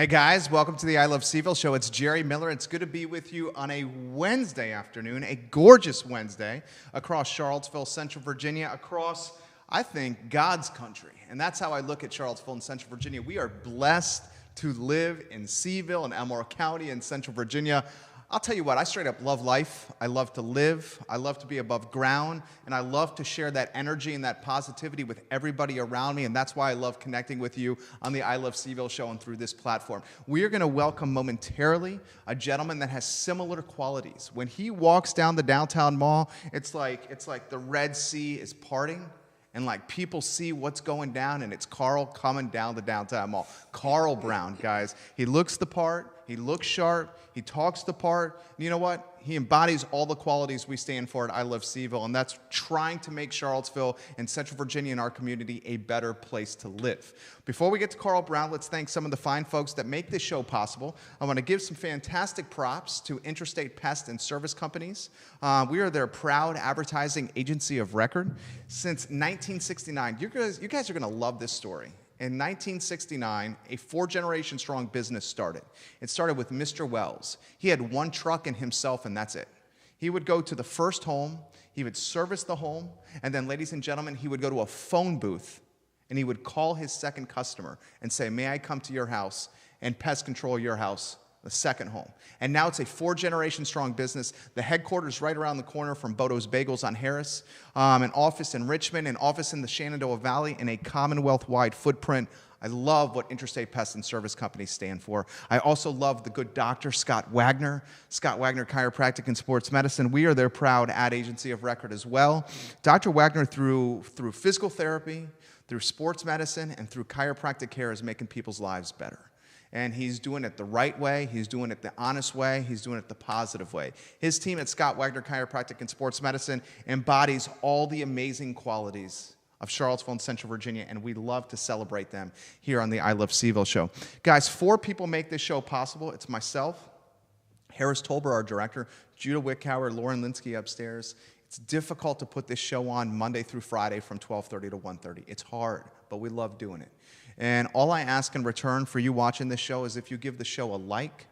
Hey guys, welcome to the I Love CVille Show. It's Jerry Miller. It's good to be with you on a Wednesday afternoon, a gorgeous Wednesday, across Charlottesville, Central Virginia, across, I think, God's country. And that's how I look at Charlottesville and Central Virginia. We are blessed to live in CVille and Elmore County in Central Virginia. I'll tell you what, I straight up love life. I love to live. I love to be above ground. And I love to share that energy and that positivity with everybody around me. And that's why I love connecting with you on the I Love CVille Show and through this platform. We are going to welcome momentarily a gentleman that has similar qualities. When he walks down the downtown mall, it's like the Red Sea is parting. And like people see what's going down, and it's Carl coming down the downtown mall. Carl Brown, guys. He looks the part. He looks sharp. He talks the part. And you know what? He embodies all the qualities we stand for at I Love CVille, and that's trying to make Charlottesville and Central Virginia and our community a better place to live. Before we get to Carl Brown, let's thank some of the fine folks that make this show possible. I want to give some fantastic props to Intrastate Pest and Service Companies. We are their proud advertising agency of record since 1969. You guys are going to love this story. In 1969, a 4-generation strong business started. It started with Mr. Wells. He had one truck and himself, and that's it. He would go to the first home, he would service the home, and then, ladies and gentlemen, he would go to a phone booth, and he would call his second customer and say, "May I come to your house and pest control your house?" The second home. And now it's a 4-generation strong business. The headquarters right around the corner from Bodo's Bagels on Harris, an office in Richmond, an office in the Shenandoah Valley, and a Commonwealth-wide footprint. I love what Intrastate Pest and Service Companies stand for. I also love the good doctor, Scott Wagner. Scott Wagner, Chiropractic and Sports Medicine. We are their proud ad agency of record as well. Dr. Wagner, through physical therapy, through sports medicine, and through chiropractic care, is making people's lives better. And he's doing it the right way. He's doing it the honest way. He's doing it the positive way. His team at Scott Wagner Chiropractic and Sports Medicine embodies all the amazing qualities of Charlottesville and Central Virginia, and we love to celebrate them here on the I Love CVille Show. Guys, 4 people make this show possible. It's myself, Harris Tolber, our director, Judah Wickhauer, Lauren Linsky upstairs. It's difficult to put this show on Monday through Friday from 12:30 to 1:30. It's hard, but we love doing it. And all I ask in return for you watching this show is if you give the show a like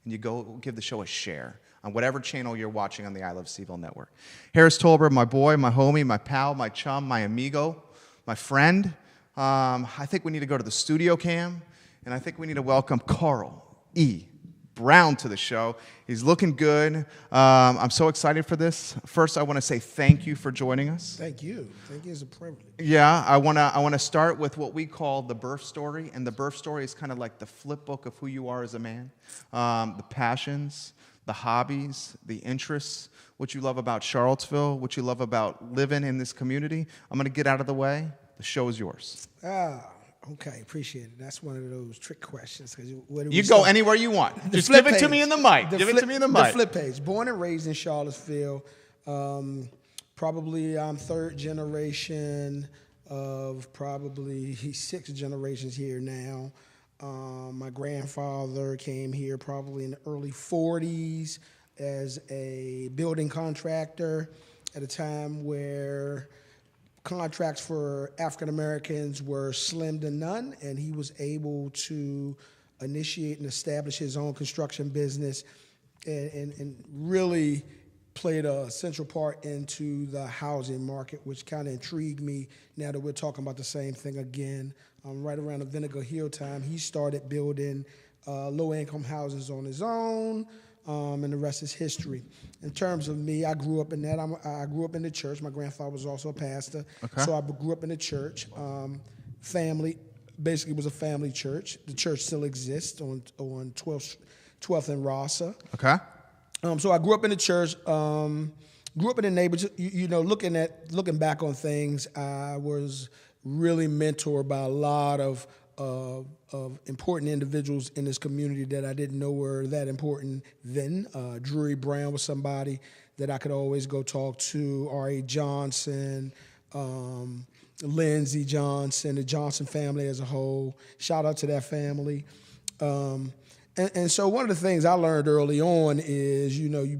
and you go give the show a share on whatever channel you're watching on the I Love CVille network. Harris Tolber, my boy, my homie, my pal, my chum, my amigo, my friend. I think we need to go to the studio cam, and I think we need to welcome Carl E. Brown to the show. He's looking good. I'm so excited for this. First, I want to say thank you for joining us. Thank you. Thank you. It's a privilege. Yeah, I want to start with what we call the birth story, and the birth story is kind of like the flip book of who you are as a man, the passions, the hobbies, the interests, what you love about Charlottesville, what you love about living in this community. I'm going to get out of the way. The show is yours. Okay, appreciate it. That's one of those trick questions. You go anywhere you want. Just give it to me in the mic. Give it to me in the mic. The flip page. Born and raised in Charlottesville. Probably I'm 3rd generation of probably 6 generations here now. My grandfather came here probably in the early 40s as a building contractor at a time where contracts for African Americans were slim to none, and he was able to initiate and establish his own construction business and really played a central part into the housing market, which kind of intrigued me now that we're talking about the same thing again. Right around the Vinegar Hill time, he started building low-income houses on his own, and the rest is history. In terms of me, I grew up in that. I grew up in the church. My grandfather was also a pastor, so I grew up in the church. Family, basically, was a family church. The church still exists on 12th and Rasa. Okay. So I grew up in the church. Grew up in the neighborhood. You know, looking back on things, I was really mentored by a lot of important individuals in this community that I didn't know were that important then. Drury Brown was somebody that I could always go talk to. R.A. Johnson, Lindsey Johnson, the Johnson family as a whole. Shout out to that family. And so one of the things I learned early on is, you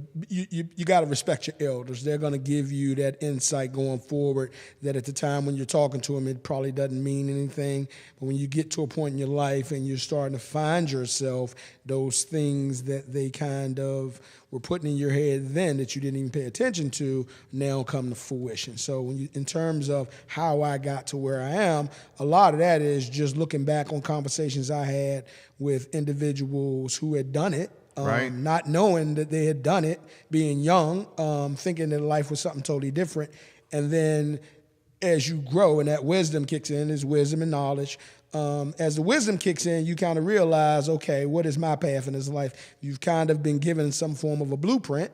got to respect your elders. They're going to give you that insight going forward that at the time when you're talking to them, it probably doesn't mean anything. But when you get to a point in your life and you're starting to find yourself, those things that they kind of were putting in your head then that you didn't even pay attention to now come to fruition. So in terms of how I got to where I am, a lot of that is just looking back on conversations I had with individuals who had done it, right. Not knowing that they had done it, being young, thinking that life was something totally different. And then as you grow and that wisdom kicks in, is wisdom and knowledge. As the wisdom kicks in, you kind of realize, okay, what is my path in this life? You've kind of been given some form of a blueprint.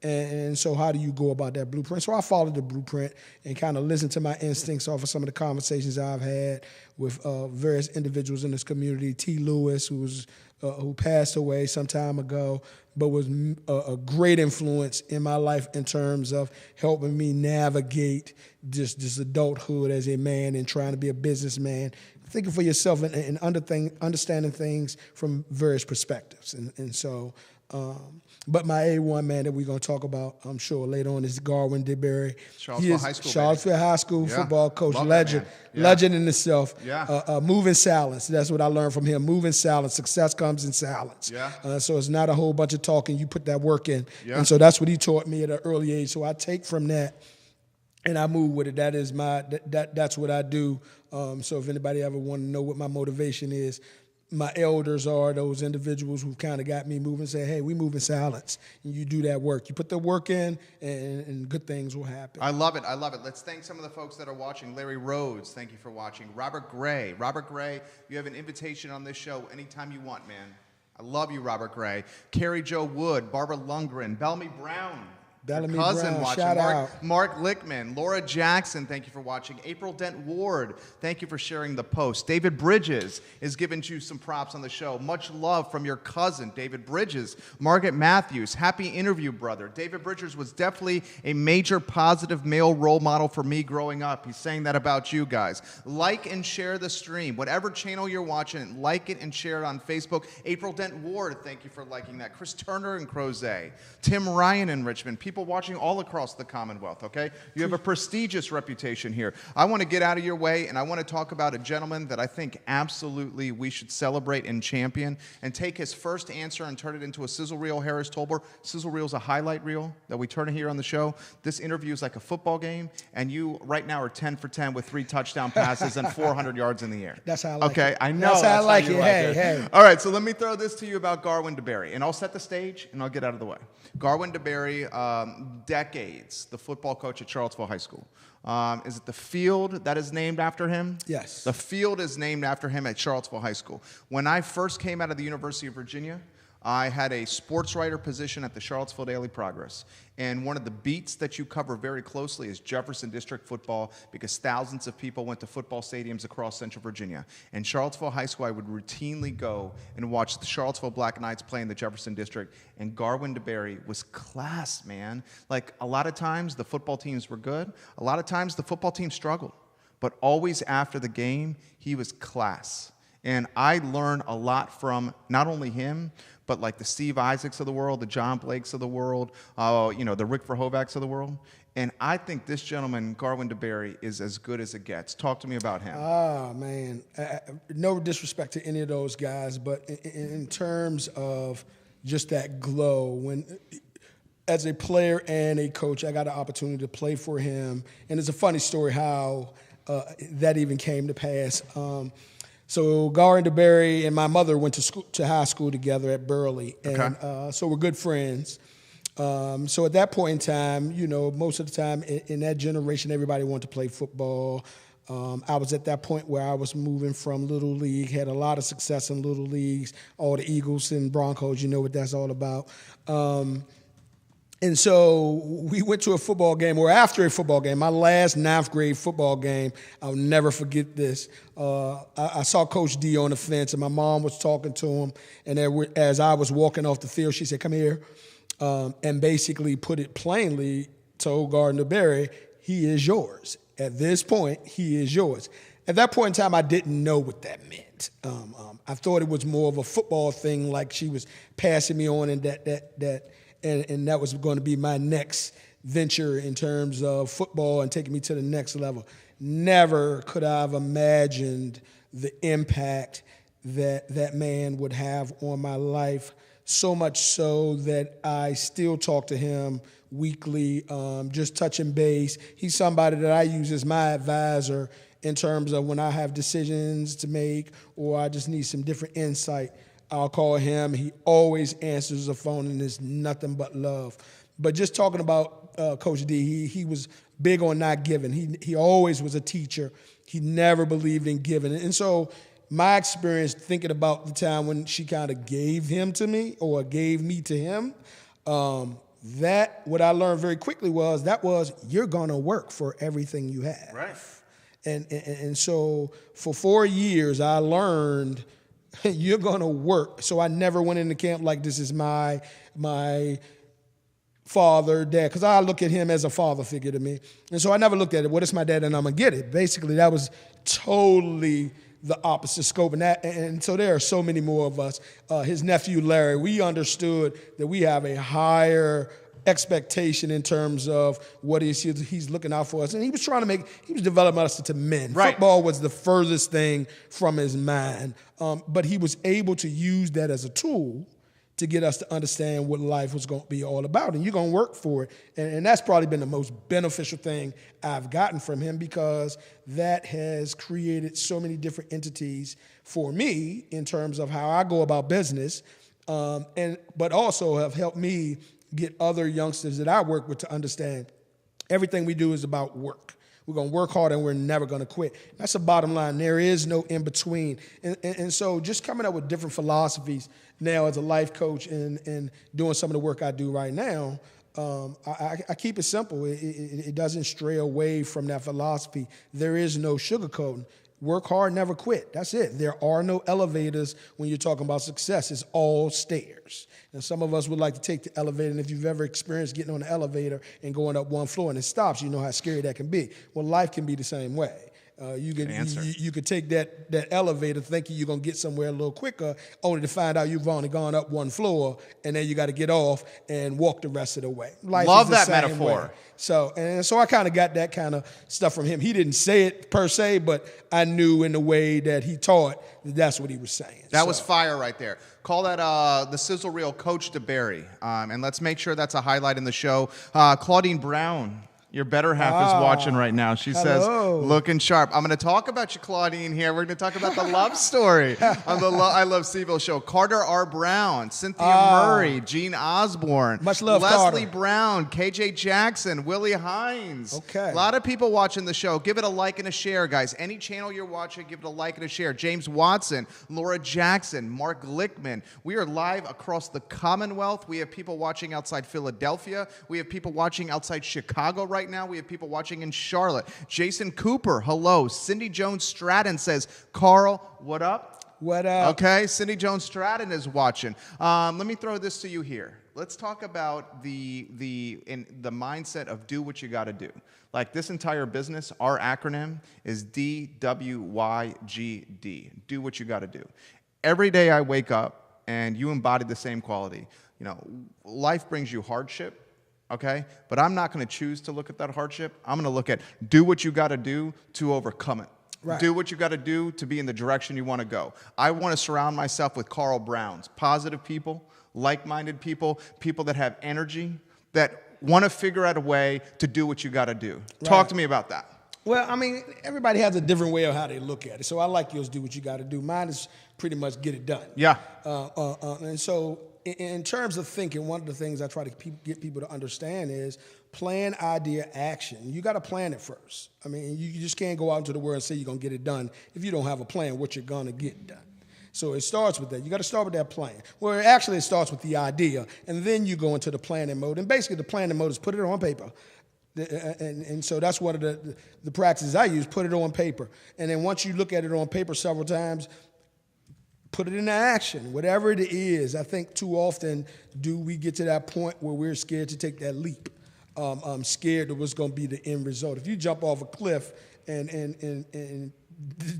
And so how do you go about that blueprint? So I followed the blueprint and kind of listened to my instincts off of some of the conversations I've had with various individuals in this community. T. Lewis, who passed away some time ago, but was a great influence in my life in terms of helping me navigate this adulthood as a man and trying to be a businessman, thinking for yourself and understanding things from various perspectives. And so... but my A1 man that we're going to talk about, I'm sure, later on is Garwin DeBerry. Charlottesville High School football coach, legend in itself. Yeah. Moving silence. That's what I learned from him. Moving silence. Success comes in silence. Yeah. So it's not a whole bunch of talking. You put that work in. Yeah. And so that's what he taught me at an early age. So I take from that and I move with it. That is that's what I do. So if anybody ever want to know what my motivation is, my elders are those individuals who kind of got me moving, say, hey, we move in silence. And you do that work. You put the work in, and good things will happen. I love it. I love it. Let's thank some of the folks that are watching. Larry Rhodes, thank you for watching. Robert Gray. Robert Gray, you have an invitation on this show anytime you want, man. I love you, Robert Gray. Carrie Jo Wood, Barbara Lundgren, Bellamy Brown. Bellamy cousin Brown, watching. shout out. Mark Lickman, Laura Jackson, thank you for watching. April Dent Ward, thank you for sharing the post. David Bridges is giving you some props on the show. Much love from your cousin, David Bridges. Margaret Matthews, happy interview, brother. David Bridges was definitely a major positive male role model for me growing up. He's saying that about you guys. Like and share the stream. Whatever channel you're watching, like it and share it on Facebook. April Dent Ward, thank you for liking that. Chris Turner in Crozet. Tim Ryan in Richmond. People watching all across the Commonwealth, okay? You have a prestigious reputation here. I want to get out of your way, and I want to talk about a gentleman that I think absolutely we should celebrate and champion and take his first answer and turn it into a sizzle reel. Harris Tolber. Sizzle reel is a highlight reel that we turn here on the show. This interview is like a football game, and you right now are 10 for 10 with 3 touchdown passes and 400 yards in the air. That's how I like it. Okay, I know. That's how I like it. You Hey. All right, so let me throw this to you about Garwin DeBerry, and I'll set the stage, and I'll get out of the way. Garwin DeBerry, decades, the football coach at Charlottesville High School. Is it the field that is named after him? Yes. The field is named after him at Charlottesville High School. When I first came out of the University of Virginia, I had a sports writer position at the Charlottesville Daily Progress. And one of the beats that you cover very closely is Jefferson District football, because thousands of people went to football stadiums across Central Virginia. And Charlottesville High School, I would routinely go and watch the Charlottesville Black Knights play in the Jefferson District. And Garwin DeBerry was class, man. Like, a lot of times the football teams were good. A lot of times the football team struggled. But always after the game, he was class. And I learned a lot from not only him, but like the Steve Isaacs of the world, the John Blakes of the world, the Rick Verhoevacs of the world. And I think this gentleman, Garwin DeBerry, is as good as it gets. Talk to me about him. Ah, man. No disrespect to any of those guys, but in terms of just that glow, when as a player and a coach, I got an opportunity to play for him. And it's a funny story how that even came to pass. So Garwin DeBerry and my mother went to high school together at Burley, and so we're good friends. So at that point in time, most of the time in that generation, everybody wanted to play football. I was at that point where I was moving from Little League, had a lot of success in Little Leagues, all the Eagles and Broncos, you know what that's all about. And so we went to a football game, or after a football game, my last 9th grade football game. I'll never forget this. I saw Coach D on the fence, and my mom was talking to him. And as I was walking off the field, she said, "Come here," and basically put it plainly, told Garwin DeBerry, "He is yours. At this point, he is yours." At that point in time, I didn't know what that meant. it. I thought it was more of a football thing, like she was passing me on, and that was going to be my next venture in terms of football and taking me to the next level. Never could I have imagined the impact that man would have on my life, so much so that I still talk to him weekly, just touching base. He's somebody that I use as my advisor in terms of when I have decisions to make or I just need some different insight. I'll call him. He always answers the phone, and it's nothing but love. But just talking about Coach D, he was big on not giving. He always was a teacher. He never believed in giving. And so my experience thinking about the time when she kind of gave him to me or gave me to him, that what I learned very quickly was you're going to work for everything you have. Right. And so for 4 years, I learned you're going to work. So I never went into camp like this is my father, dad, because I look at him as a father figure to me. And so I never looked at it, well, it's my dad and I'm going to get it. Basically, that was totally the opposite scope. And so there are so many more of us. His nephew, Larry, we understood that we have a higher expectation in terms of what he's looking out for us. And he was developing us into men. Right. Football was the furthest thing from his mind. But he was able to use that as a tool to get us to understand what life was going to be all about. And you're going to work for it. And that's probably been the most beneficial thing I've gotten from him, because that has created so many different entities for me in terms of how I go about business, but also have helped me get other youngsters that I work with to understand everything we do is about work. We're going to work hard and we're never going to quit. That's the bottom line. There is no in between. And so just coming up with different philosophies now as a life coach and doing some of the work I do right now, I keep it simple. It doesn't stray away from that philosophy. There is no sugarcoating. Work hard, never quit. That's it. There are no elevators when you're talking about success. It's all stairs. And some of us would like to take the elevator, and if you've ever experienced getting on the elevator and going up one floor and it stops, you know how scary that can be. Well, life can be the same way. You could take that elevator thinking you're going to get somewhere a little quicker, only to find out you've only gone up one floor, and then you got to get off and walk the rest of the way. Life Love is the that same metaphor. way. So I kind of got that kind of stuff from him. He didn't say it per se, but I knew in the way that he taught that's what he was saying. That was fire right there. Call that the sizzle reel Coach DeBerry. And let's make sure that's a highlight in the show. Claudine Brown, your better half, is watching right now. She says, looking sharp. I'm going to talk about you, Claudine, here. We're going to talk about the love story on the I Love CVille Show. Carter R. Brown, Cynthia Murray, Gene Osborne, much love, Leslie Carter. Brown, KJ Jackson, Willie Hines. Okay. A lot of people watching the show. Give it a like and a share, guys. Any channel you're watching, give it a like and a share. James Watson, Laura Jackson, Mark Glickman. We are live across the Commonwealth. We have people watching outside Philadelphia. We have people watching outside Chicago right now. We have people watching in Charlotte. Jason Cooper, hello. Cindy Jones Stratton says, Carl, what up? What up? Okay, Cindy Jones Stratton is watching. Let me throw this to you here. Let's talk about the mindset of do what you got to do. Like this entire business, our acronym is DWYGD. Do what you got to do. Every day I wake up and you embody the same quality. You know, life brings you hardship. Okay? But I'm not going to choose to look at that hardship. I'm going to look at do what you got to do to overcome it. Right. Do what you got to do to be in the direction you want to go. I want to surround myself with Carl Browns, positive people, like-minded people, people that have energy, that want to figure out a way to do what you got to do. Right. Talk to me about that. Well, I mean, everybody has a different way of how they look at it. So I like yours, do what you got to do. Mine is pretty much get it done. Yeah. And so in terms of thinking, one of the things I try to get people to understand is plan, idea, action. You got to plan it first. I mean, you just can't go out into the world and say you're going to get it done if you don't have a plan what you're going to get done. So it starts with that. You got to start with that plan. Well, actually, it starts with the idea, and then you go into the planning mode. And basically, the planning mode is put it on paper. And so that's one of the practices I use, put it on paper. And then once you look at it on paper several times, put it into action, whatever it is. I think too often do we get to that point where we're scared to take that leap. I'm scared of what's going to be the end result. If you jump off a cliff and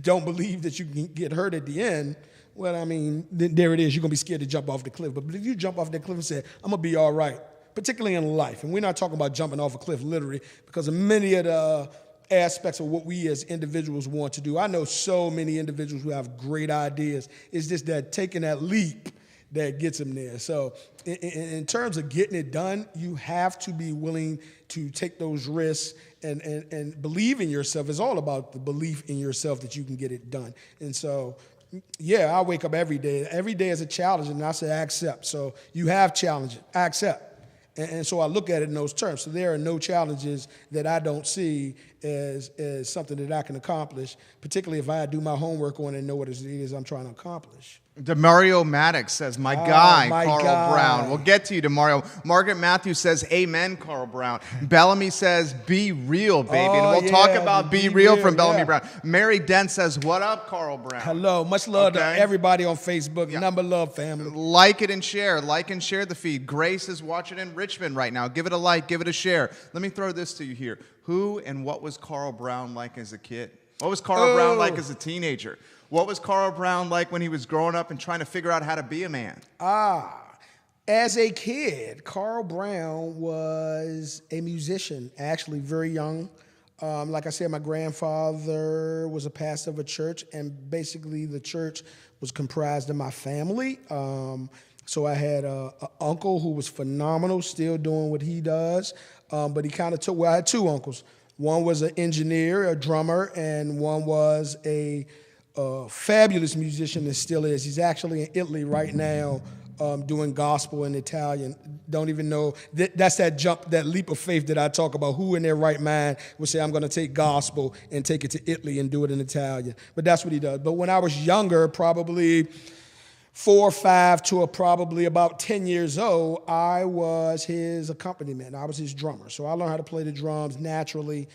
don't believe that you can get hurt at the end, well, I mean, there it is. You're going to be scared to jump off the cliff. But if you jump off that cliff and say, I'm going to be all right, particularly in life, and we're not talking about jumping off a cliff literally, because of many of the aspects of what we as individuals want to do. I know so many individuals who have great ideas. It's just that taking that leap that gets them there. So in terms of getting it done, you have to be willing to take those risks and believe in yourself. It's all about the belief in yourself that you can get it done. And so, yeah, I wake up every day. Every day is a challenge, and I say I accept. So you have challenges. I accept. And so I look at it in those terms. So there are no challenges that I don't see as something that I can accomplish, particularly if I do my homework on it and know what it is I'm trying to accomplish. Demario Maddox says, my guy, Carl Brown. We'll get to you, Demario. Margaret Matthews says, amen, Carl Brown. Bellamy says, be real, baby. And we'll talk about be real from Bellamy Brown. Mary Dent says, what up, Carl Brown? Hello. Much love to everybody on Facebook. Number love, family. Like it and share. Like and share the feed. Grace is watching in Richmond right now. Give it a like. Give it a share. Let me throw this to you here. Who and what was Carl Brown like as a kid? What was Carl Brown like as a teenager? What was Carl Brown like when he was growing up and trying to figure out how to be a man? As a kid, Carl Brown was a musician, actually very young. Like I said, my grandfather was a pastor of a church, and basically the church was comprised of my family. So I had an uncle who was phenomenal, still doing what he does, but he kind of took, well, I had two uncles. One was an engineer, a drummer, and one was a fabulous musician and still is. He's actually in Italy right now doing gospel in Italian. Don't even know. That's that jump, that leap of faith that I talk about. Who in their right mind would say, I'm going to take gospel and take it to Italy and do it in Italian? But that's what he does. But when I was younger, probably 4 or 5 to probably about 10 years old, I was his accompaniment. I was his drummer. So I learned how to play the drums naturally.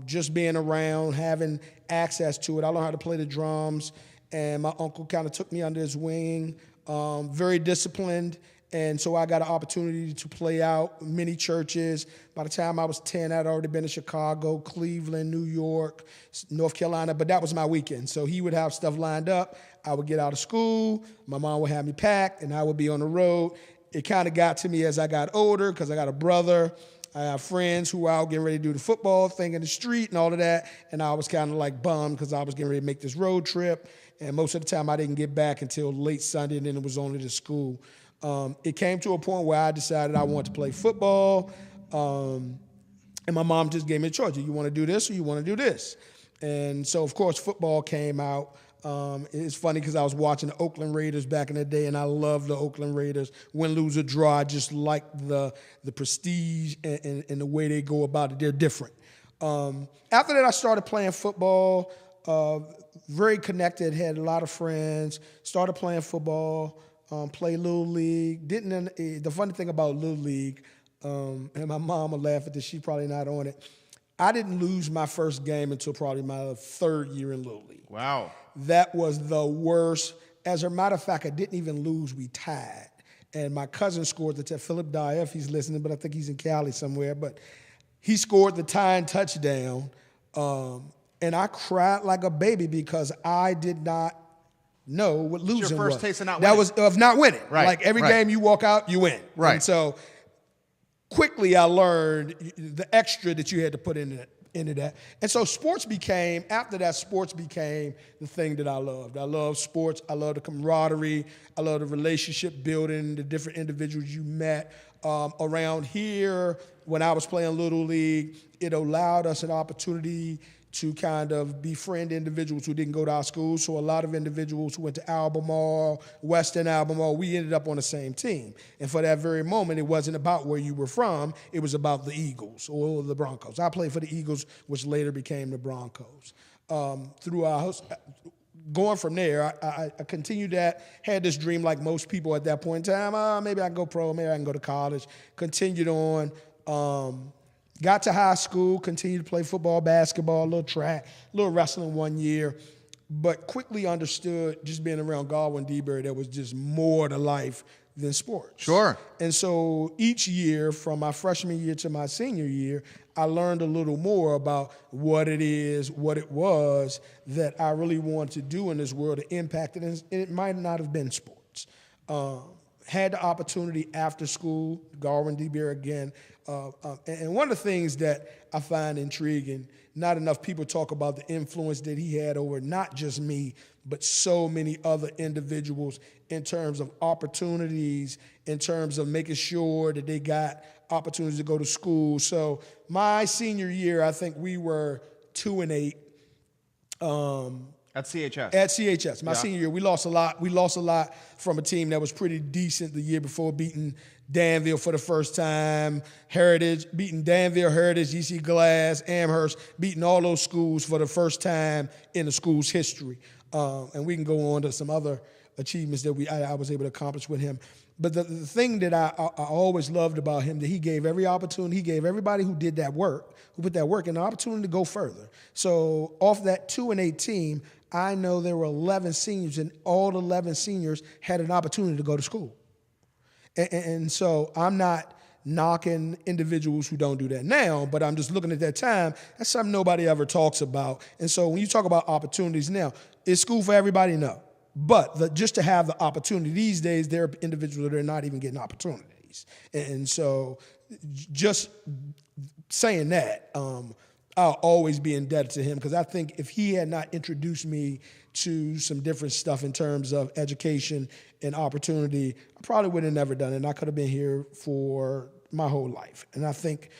Just being around, having access to it. I learned how to play the drums, and my uncle kind of took me under his wing, very disciplined, and so I got an opportunity to play out many churches. By the time I was 10, I'd already been in Chicago, Cleveland, New York, North Carolina, but that was my weekend. So he would have stuff lined up. I would get out of school, my mom would have me packed, and I would be on the road. It kind of got to me as I got older because I got a brother. I have friends who were out getting ready to do the football thing in the street and all of that, and I was kind of like bummed because I was getting ready to make this road trip, and most of the time I didn't get back until late Sunday, and then it was only to school. It came to a point where I decided I wanted to play football, and my mom just gave me a choice. Do you want to do this or you want to do this? And so, of course, football came out. It's funny because I was watching the Oakland Raiders back in the day, and I love the Oakland Raiders. Win, lose, or draw, I just like the prestige and the way they go about it. They're different. After that, I started playing football, very connected, had a lot of friends, started playing football, played Little League. The funny thing about Little League, and my mom will laugh at this, she's probably not on it, I didn't lose my first game until probably my 3rd year in Little League. Wow. That was the worst. As a matter of fact, I didn't even lose. We tied. And my cousin scored the touchdown. Philip Dyer, if he's listening, but I think he's in Cali somewhere. But he scored the tying touchdown. And I cried like a baby because I did not know what losing was. Your first taste of not winning. That was of not winning. Right. Like every game you walk out, you win. Right. And so quickly I learned the extra that you had to put into that. And so after that, sports became the thing that I loved. I love sports. I love the camaraderie. I love the relationship building, the different individuals you met. Around here, when I was playing Little League, it allowed us an opportunity to kind of befriend individuals who didn't go to our school. So a lot of individuals who went to Albemarle, Western Albemarle, we ended up on the same team. And for that very moment, it wasn't about where you were from. It was about the Eagles or the Broncos. I played for the Eagles, which later became the Broncos. Going from there, I continued that, had this dream like most people at that point in time. Maybe I can go pro, maybe I can go to college. Continued on. Got to high school, continued to play football, basketball, a little track, a little wrestling 1 year, but quickly understood, just being around Godwin DeBerry, there was just more to life than sports. Sure. And so each year, from my freshman year to my senior year, I learned a little more about what it is, what it was that I really wanted to do in this world to impact it. And it might not have been sports. Had the opportunity after school, Garwin D. Beer again. And one of the things that I find intriguing, not enough people talk about the influence that he had over not just me, but so many other individuals in terms of opportunities, in terms of making sure that they got opportunities to go to school. So my senior year, I think we were 2-8. At CHS. At CHS. My senior year, we lost a lot. We lost a lot from a team that was pretty decent the year before, beating Danville for the first time, Heritage, beating Danville, Heritage, UC Glass, Amherst, beating all those schools for the first time in the school's history. And we can go on to some other achievements that I was able to accomplish with him. But the thing that I always loved about him, that he gave every opportunity, he gave everybody who did that work, who put that work in, an opportunity to go further. So off that 2-8 team, I know there were 11 seniors, and all 11 seniors had an opportunity to go to school. And so I'm not knocking individuals who don't do that now, but I'm just looking at that time. That's something nobody ever talks about. And so when you talk about opportunities now, is school for everybody? No. But just to have the opportunity these days, there are individuals that are not even getting opportunities. And so just saying that, I'll always be indebted to him, because I think if he had not introduced me to some different stuff in terms of education and opportunity, I probably would have never done it. And I could have been here for my whole life. And I think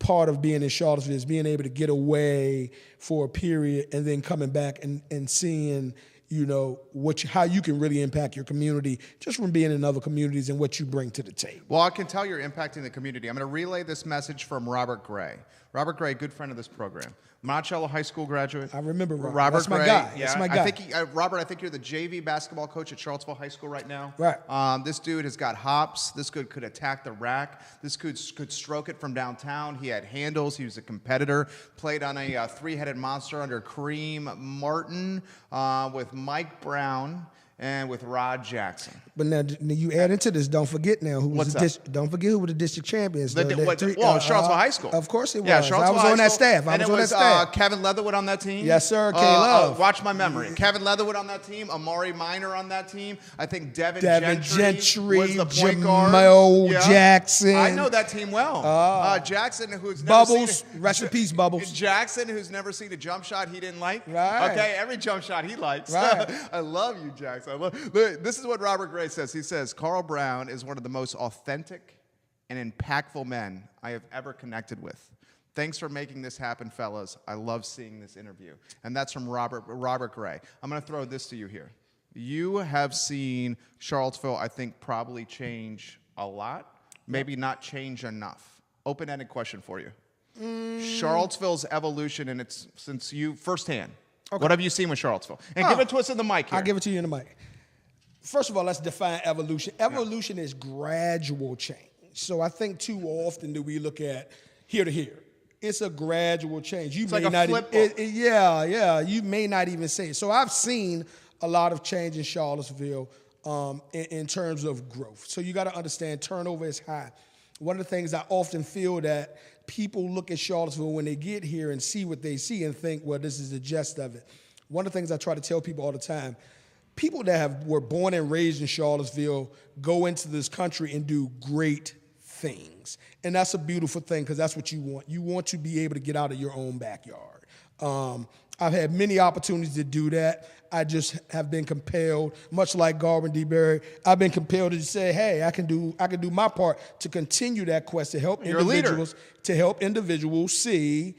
part of being in Charlottesville is being able to get away for a period and then coming back and seeing, you know, how you can really impact your community just from being in other communities and what you bring to the table. Well, I can tell you're impacting the community. I'm going to relay this message from Robert Gray. Robert Gray, good friend of this program. Monticello High School graduate. I remember Robert. Robert That's Gray. My guy. Yeah, That's my guy. Robert, I think you're the JV basketball coach at Charlottesville High School right now. Right. This dude has got hops. This dude could attack the rack. This could stroke it from downtown. He had handles. He was a competitor. Played on a three-headed monster under Kareem Martin with Mike Brown and with Rod Jackson. But now you add into this, don't forget now don't forget who were the district champions. Charlottesville High School. Of course it was. Yeah, I was on that staff. And it was Kevin Leatherwood on that team. Yes, sir. K-Love. Watch my memory. Kevin Leatherwood on that team. Amari Minor on that team. I think Devin Gentry was the point guard. Jamal Jackson. I know that team well. Jackson, who's never Bubbles. Rest in peace, Bubbles. Jackson, who's never seen a jump shot he didn't like. Right. Okay, every jump shot he likes. Right. I love you, Jackson. This is what Robert Gray says. He says, Carl Brown is one of the most authentic and impactful men I have ever connected with. Thanks for making this happen, fellas. I love seeing this interview. And that's from Robert Gray. I'm going to throw this to you here. You have seen Charlottesville, I think, probably change a lot, maybe not change enough. Open-ended question for you. Charlottesville's evolution, and it's since you firsthand. Okay. What have you seen with Charlottesville? And give it to us in the mic here. I'll give it to you in the mic. First of all, let's define evolution. Evolution is gradual change. So I think too often do we look at here to here. It's a gradual change. It's like a flip book. You may not even say it. So I've seen a lot of change in Charlottesville in terms of growth. So you got to understand turnover is high. One of the things I often feel that people look at Charlottesville when they get here and see what they see and think, well, this is the gist of it. One of the things I try to tell people all the time, people that were born and raised in Charlottesville go into this country and do great things. And that's a beautiful thing because that's what you want. You want to be able to get out of your own backyard. I've had many opportunities to do that. I just have been compelled, much like Garwin D. Berry, I've been compelled to say, hey, I can do my part to continue that quest to help individuals see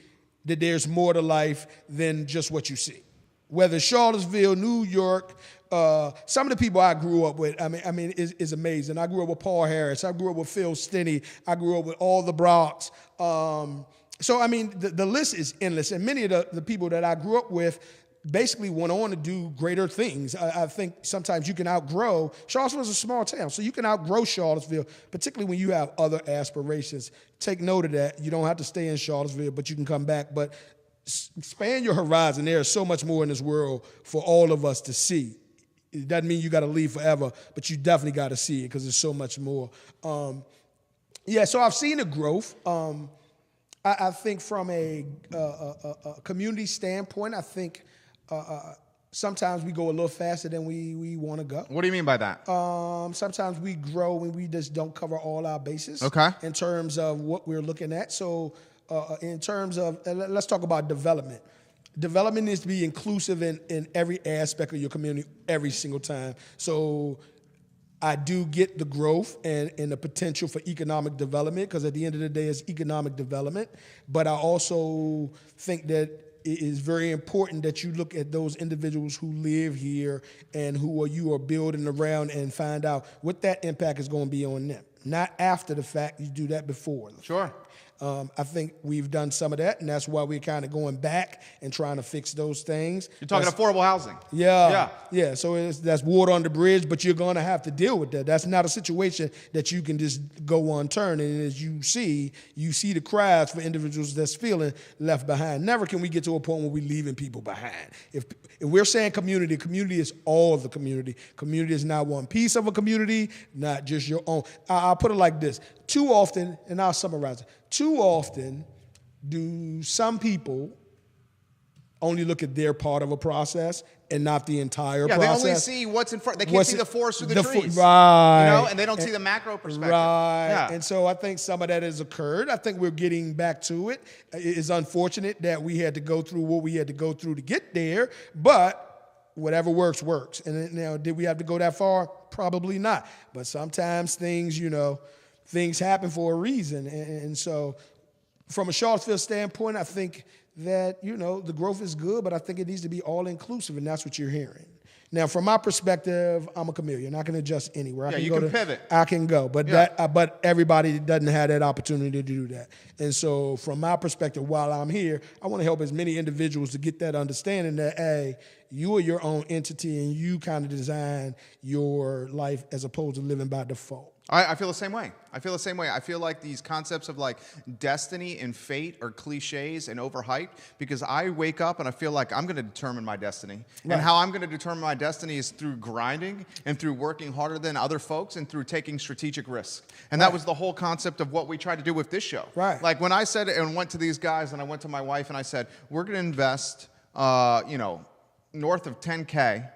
that there's more to life than just what you see. Whether Charlottesville, New York, some of the people I grew up with, is amazing. I grew up with Paul Harris. I grew up with Phil Stinney. I grew up with all the Brocks. The list is endless. And many of the people that I grew up with basically went on to do greater things. I think sometimes you can outgrow. Charlottesville is a small town, so you can outgrow Charlottesville, particularly when you have other aspirations. Take note of that. You don't have to stay in Charlottesville, but you can come back. But expand your horizon. There is so much more in this world for all of us to see. It doesn't mean you got to leave forever, but you definitely got to see it because there's so much more. So I've seen the growth. I think from a community standpoint, I think sometimes we go a little faster than we want to go. What do you mean by that? Sometimes we grow and we just don't cover all our bases. Okay. In terms of what we're looking at. So in terms of, let's talk about development. Development needs to be inclusive in every aspect of your community every single time. So I do get the growth and the potential for economic development because at the end of the day, it's economic development. But I also think that it is very important that you look at those individuals who live here and who you are building around and find out what that impact is going to be on them. Not after the fact, you do that before. Sure. I think we've done some of that, and that's why we're kind of going back and trying to fix those things. You're talking affordable housing. Yeah. So that's water on the bridge, but you're going to have to deal with that. That's not a situation that you can just go unturned. And as you see the cries for individuals that's feeling left behind. Never can we get to a point where we're leaving people behind. If we're saying community is all the community. Community is not one piece of a community, not just your own. I'll put it like this. Too often, and I'll summarize it, too often do some people only look at their part of a process and not the entire process. They only see what's in front. They can't see the forest through the trees. Right. And they don't see the macro perspective. Right. Yeah. And so I think some of that has occurred. I think we're getting back to it. It is unfortunate that we had to go through what we had to go through to get there, but whatever works, works. And now, did we have to go that far? Probably not. But sometimes things happen for a reason. And so from a Charlottesville standpoint, I think that, the growth is good, but I think it needs to be all-inclusive, and that's what you're hearing. Now, from my perspective, I'm a chameleon. I can adjust anywhere. You can pivot. I can go, but but everybody doesn't have that opportunity to do that. And so from my perspective, while I'm here, I want to help as many individuals to get that understanding that, hey, you are your own entity, and you kind of design your life as opposed to living by default. I feel the same way. I feel like these concepts of like destiny and fate are cliches and overhyped because I wake up and I feel like I'm going to determine my destiny. Right. And how I'm going to determine my destiny is through grinding and through working harder than other folks and through taking strategic risks. And that was the whole concept of what we tried to do with this show. Right. Like when I said and went to these guys and I went to my wife and I said, we're going to invest, north of $10K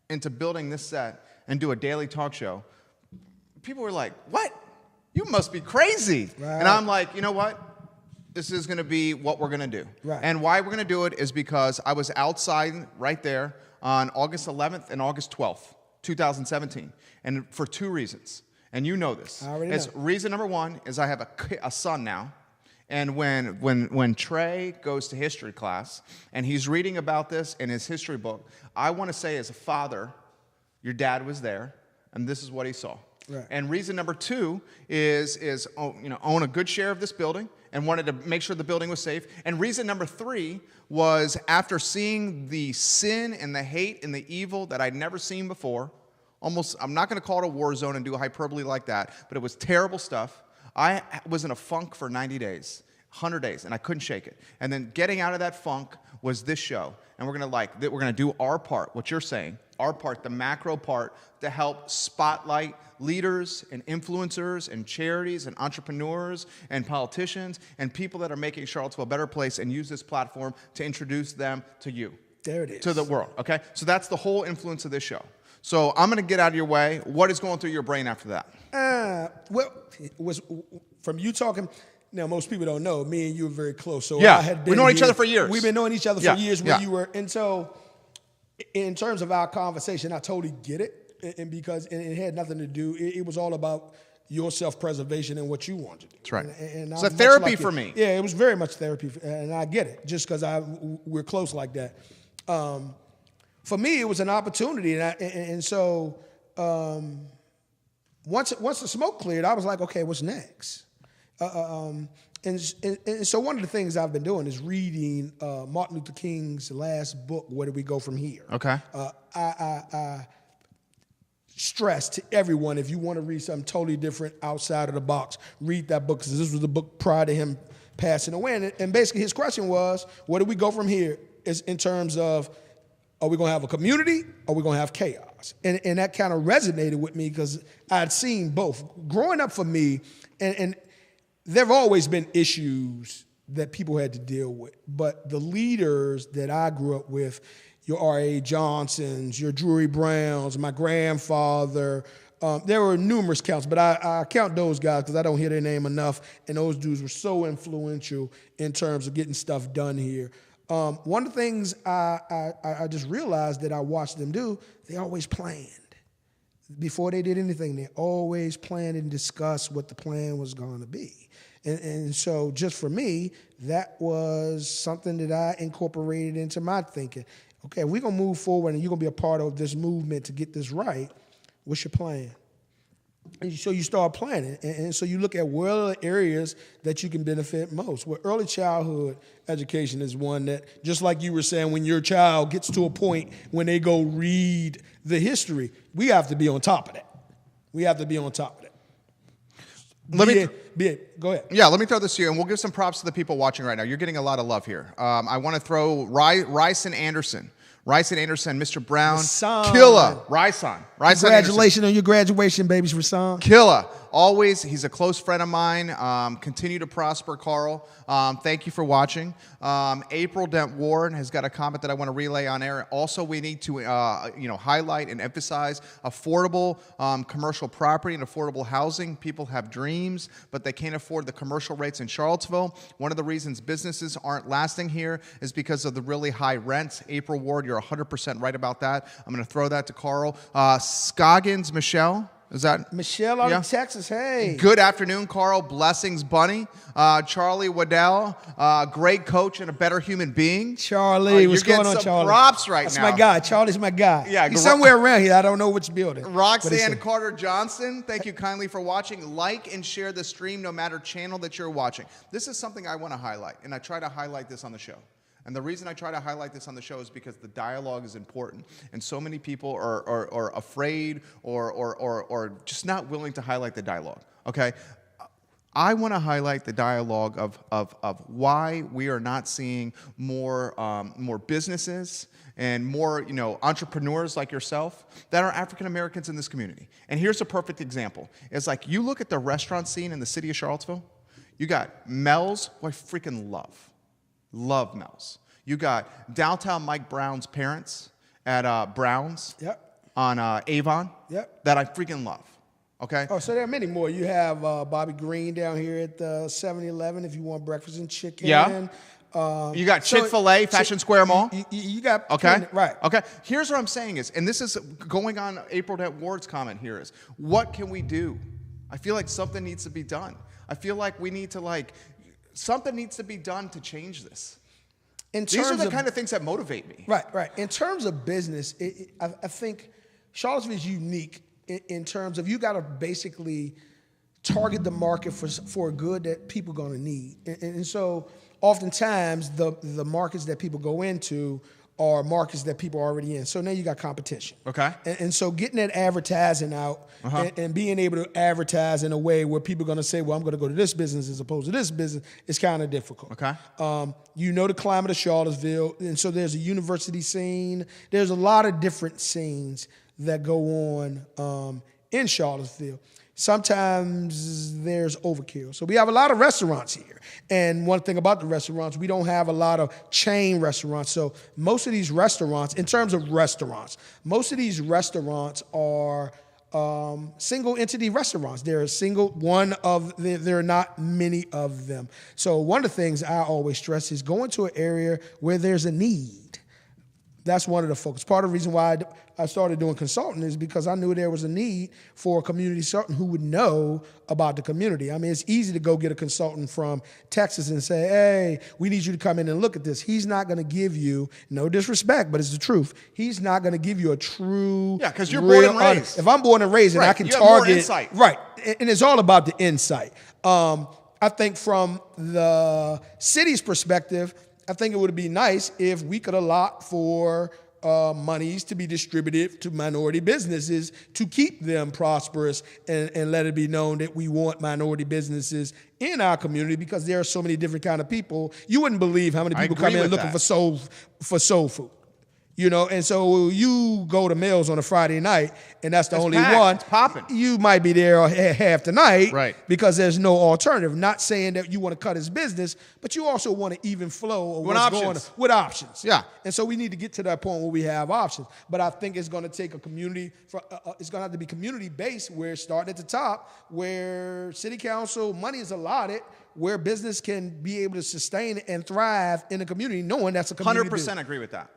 into building this set and do a daily talk show. People were like, what? You must be crazy. Right. And I'm like, you know what? This is going to be what we're going to do. Right. And why we're going to do it is because I was outside right there on August 11th and August 12th, 2017. And for two reasons. And you know this. I already know. Reason number one is I have a son now. And when Trey goes to history class and he's reading about this in his history book, I want to say as a father, your dad was there, and this is what he saw. Right. And reason number two is own a good share of this building and wanted to make sure the building was safe. And reason number three was after seeing the sin and the hate and the evil that I'd never seen before, I'm not going to call it a war zone and do a hyperbole like that, but it was terrible stuff. I was in a funk for 90 days, 100 days, and I couldn't shake it. And then getting out of that funk was this show. And we're going to do our part, what you're saying, our part, the macro part, to help spotlight leaders and influencers and charities and entrepreneurs and politicians and people that are making Charlottesville a better place and use this platform to introduce them to you. There it is. To the world, okay? So that's the whole influence of this show. So I'm going to get out of your way. What is going through your brain after that? Well, it was from you talking. Now, most people don't know, me and you were very close. So yeah, we've known each other for years. We've been knowing each other for years when yeah. you were. And so in terms of our conversation, I totally get it. And because it had nothing to do, it was all about your self-preservation and what you wanted to do. That's right. And it's a therapy for me. Yeah, it was very much therapy. And I get it, just because we're close like that. For me, it was an opportunity. And so once the smoke cleared, I was like, okay, what's next? And so one of the things I've been doing is reading Martin Luther King's last book, Where Do We Go From Here? Okay. I stress to everyone, if you want to read something totally different outside of the box, read that book, because this was the book prior to him passing away. And basically his question was, where do we go from here is in terms of Are we going to have a community or are we going to have chaos? And that kind of resonated with me because I'd seen both. Growing up for me, and there have always been issues that people had to deal with. But the leaders that I grew up with, your R.A. Johnsons, your Drury Browns, my grandfather, there were numerous counts, but I count those guys because I don't hear their name enough, and those dudes were so influential in terms of getting stuff done here. One of the things I just realized that I watched them do, they always planned. Before they did anything, they always planned and discussed what the plan was going to be. And so just for me, that was something that I incorporated into my thinking. Okay, we're going to move forward and you're going to be a part of this movement to get this right. What's your plan? And so you start planning. And so you look at what are the areas that you can benefit most. Well, early childhood education is one that, just like you were saying, when your child gets to a point when they go read the history, we have to be on top of that. We have to be on top of that. Go ahead. Yeah, let me throw this to you, and we'll give some props to the people watching right now. You're getting a lot of love here. I want to throw Rice and Anderson. Rice and Anderson, Mr. Brown, killer. Rice Congratulations on your graduation, babies, Rasan. Killer. Always, he's a close friend of mine. Continue to prosper, Carl. Thank you for watching. April Dent Ward has got a comment that I want to relay on air. Also, we need to highlight and emphasize affordable commercial property and affordable housing. People have dreams, but they can't afford the commercial rates in Charlottesville. One of the reasons businesses aren't lasting here is because of the really high rents. April Ward, you're 100% right about that. I'm going to throw that to Carl. Scoggins, Michelle. Is that Michelle out of Texas? Hey. Good afternoon, Carl. Blessings, Bunny. Charlie Waddell, great coach and a better human being. Charlie, what's going on, Charlie? Props right That's now. My guy. Charlie's my guy. Yeah, he's somewhere around here. I don't know which building. Roxanne Carter Johnson, thank you kindly for watching. Like and share the stream, no matter channel that you're watching. This is something I want to highlight, and I try to highlight this on the show. And the reason I try to highlight this on the show is because the dialogue is important. And so many people are afraid or just not willing to highlight the dialogue, okay? I want to highlight the dialogue of why we are not seeing more businesses and more entrepreneurs like yourself that are African Americans in this community. And here's a perfect example. It's like you look at the restaurant scene in the city of Charlottesville, you got Mel's, who I freaking love. Love Mel's. You got downtown Mike Brown's parents at Brown's on Avon that I freaking love. Okay? Oh, so there are many more. You have Bobby Green down here at the 7-Eleven if you want breakfast and chicken. Yeah. You got Chick-fil-A, Fashion Square Mall. You got right. Okay. Here's what I'm saying is, and this is going on April Dent Ward's comment here is, what can we do? I feel like something needs to be done. I feel like we need to something needs to be done to change this. These are the kind of things that motivate me. Right. In terms of business, I think Charlottesville is unique in terms of you got to basically target the market for a good that people are going to need. And so oftentimes the markets that people go into are markets that people are already in. So now you got competition. Okay. And so getting that advertising out and being able to advertise in a way where people are going to say, well, I'm going to go to this business as opposed to this business is kind of difficult. Okay. The climate of Charlottesville. And so there's a university scene. There's a lot of different scenes that go on in Charlottesville. Sometimes there's overkill. So we have a lot of restaurants here. And one thing about the restaurants, we don't have a lot of chain restaurants. So most of these restaurants, in terms of restaurants, most of these restaurants are single entity restaurants. There are not many of them. So one of the things I always stress is going to an area where there's a need. That's one of the focus. Part of the reason why I started doing consulting is because I knew there was a need for a community consultant who would know about the community. I mean, it's easy to go get a consultant from Texas and say, hey, we need you to come in and look at this. He's not going to give you, no disrespect, but it's the truth. He's not going to give you a true, yeah, because you're born and raised. If I'm born and raised, and I can target, more insight. Right, and it's all about the insight. I think from the city's perspective, I think it would be nice if we could allot for monies to be distributed to minority businesses to keep them prosperous and let it be known that we want minority businesses in our community because there are so many different kind of people. You wouldn't believe how many people come in looking for soul food. You know, and so you go to Mills on a Friday night, and that's the only packed. one. It's popping. You might be there half the night, right? Because there's no alternative. Not saying that you want to cut his business, but you also want to even flow of what's going on with options. Yeah. And so we need to get to that point where we have options. But I think it's going to take a community. It's going to have to be community based, where it's starting at the top, where city council money is allotted, where business can be able to sustain and thrive in the community, knowing that's a community. 100% agree with that.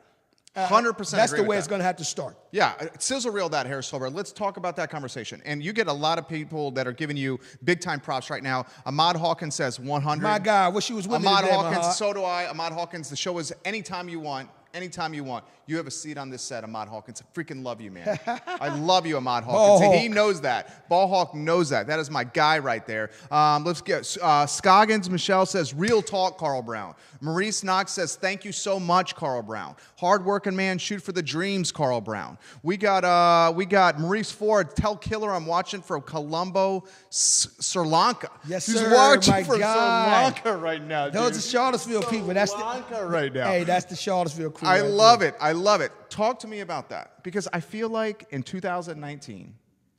100%. That's the way it's going to have to start. Yeah, sizzle reel that, Harris Silver. Let's talk about that conversation. And you get a lot of people that are giving you big time props right now. Ahmad Hawkins says 100. My God, wish she was with Ahmad me today, Hawkins, so do I. Ahmad Hawkins, the show is anytime you want. Anytime you want. You have a seat on this set, Ahmad Hawkins. I freaking love you, man. I love you, Ahmad Hawkins. And he knows that. Ball Hawk knows that. That is my guy right there. Let's get Scoggins. Michelle says, real talk, Carl Brown. Maurice Knox says, thank you so much, Carl Brown. Hardworking man, shoot for the dreams, Carl Brown. We got Maurice Ford. Tell Killer I'm watching from Colombo, Sri Lanka. Yes, He's sir. watching from Sri God. Lanka right now, Those dude. are Charlottesville people. That's Sri Lanka right now. Hey, that's the Charlottesville crew. I right love there. it. I love it. Talk to me about that, because I feel like in 2019,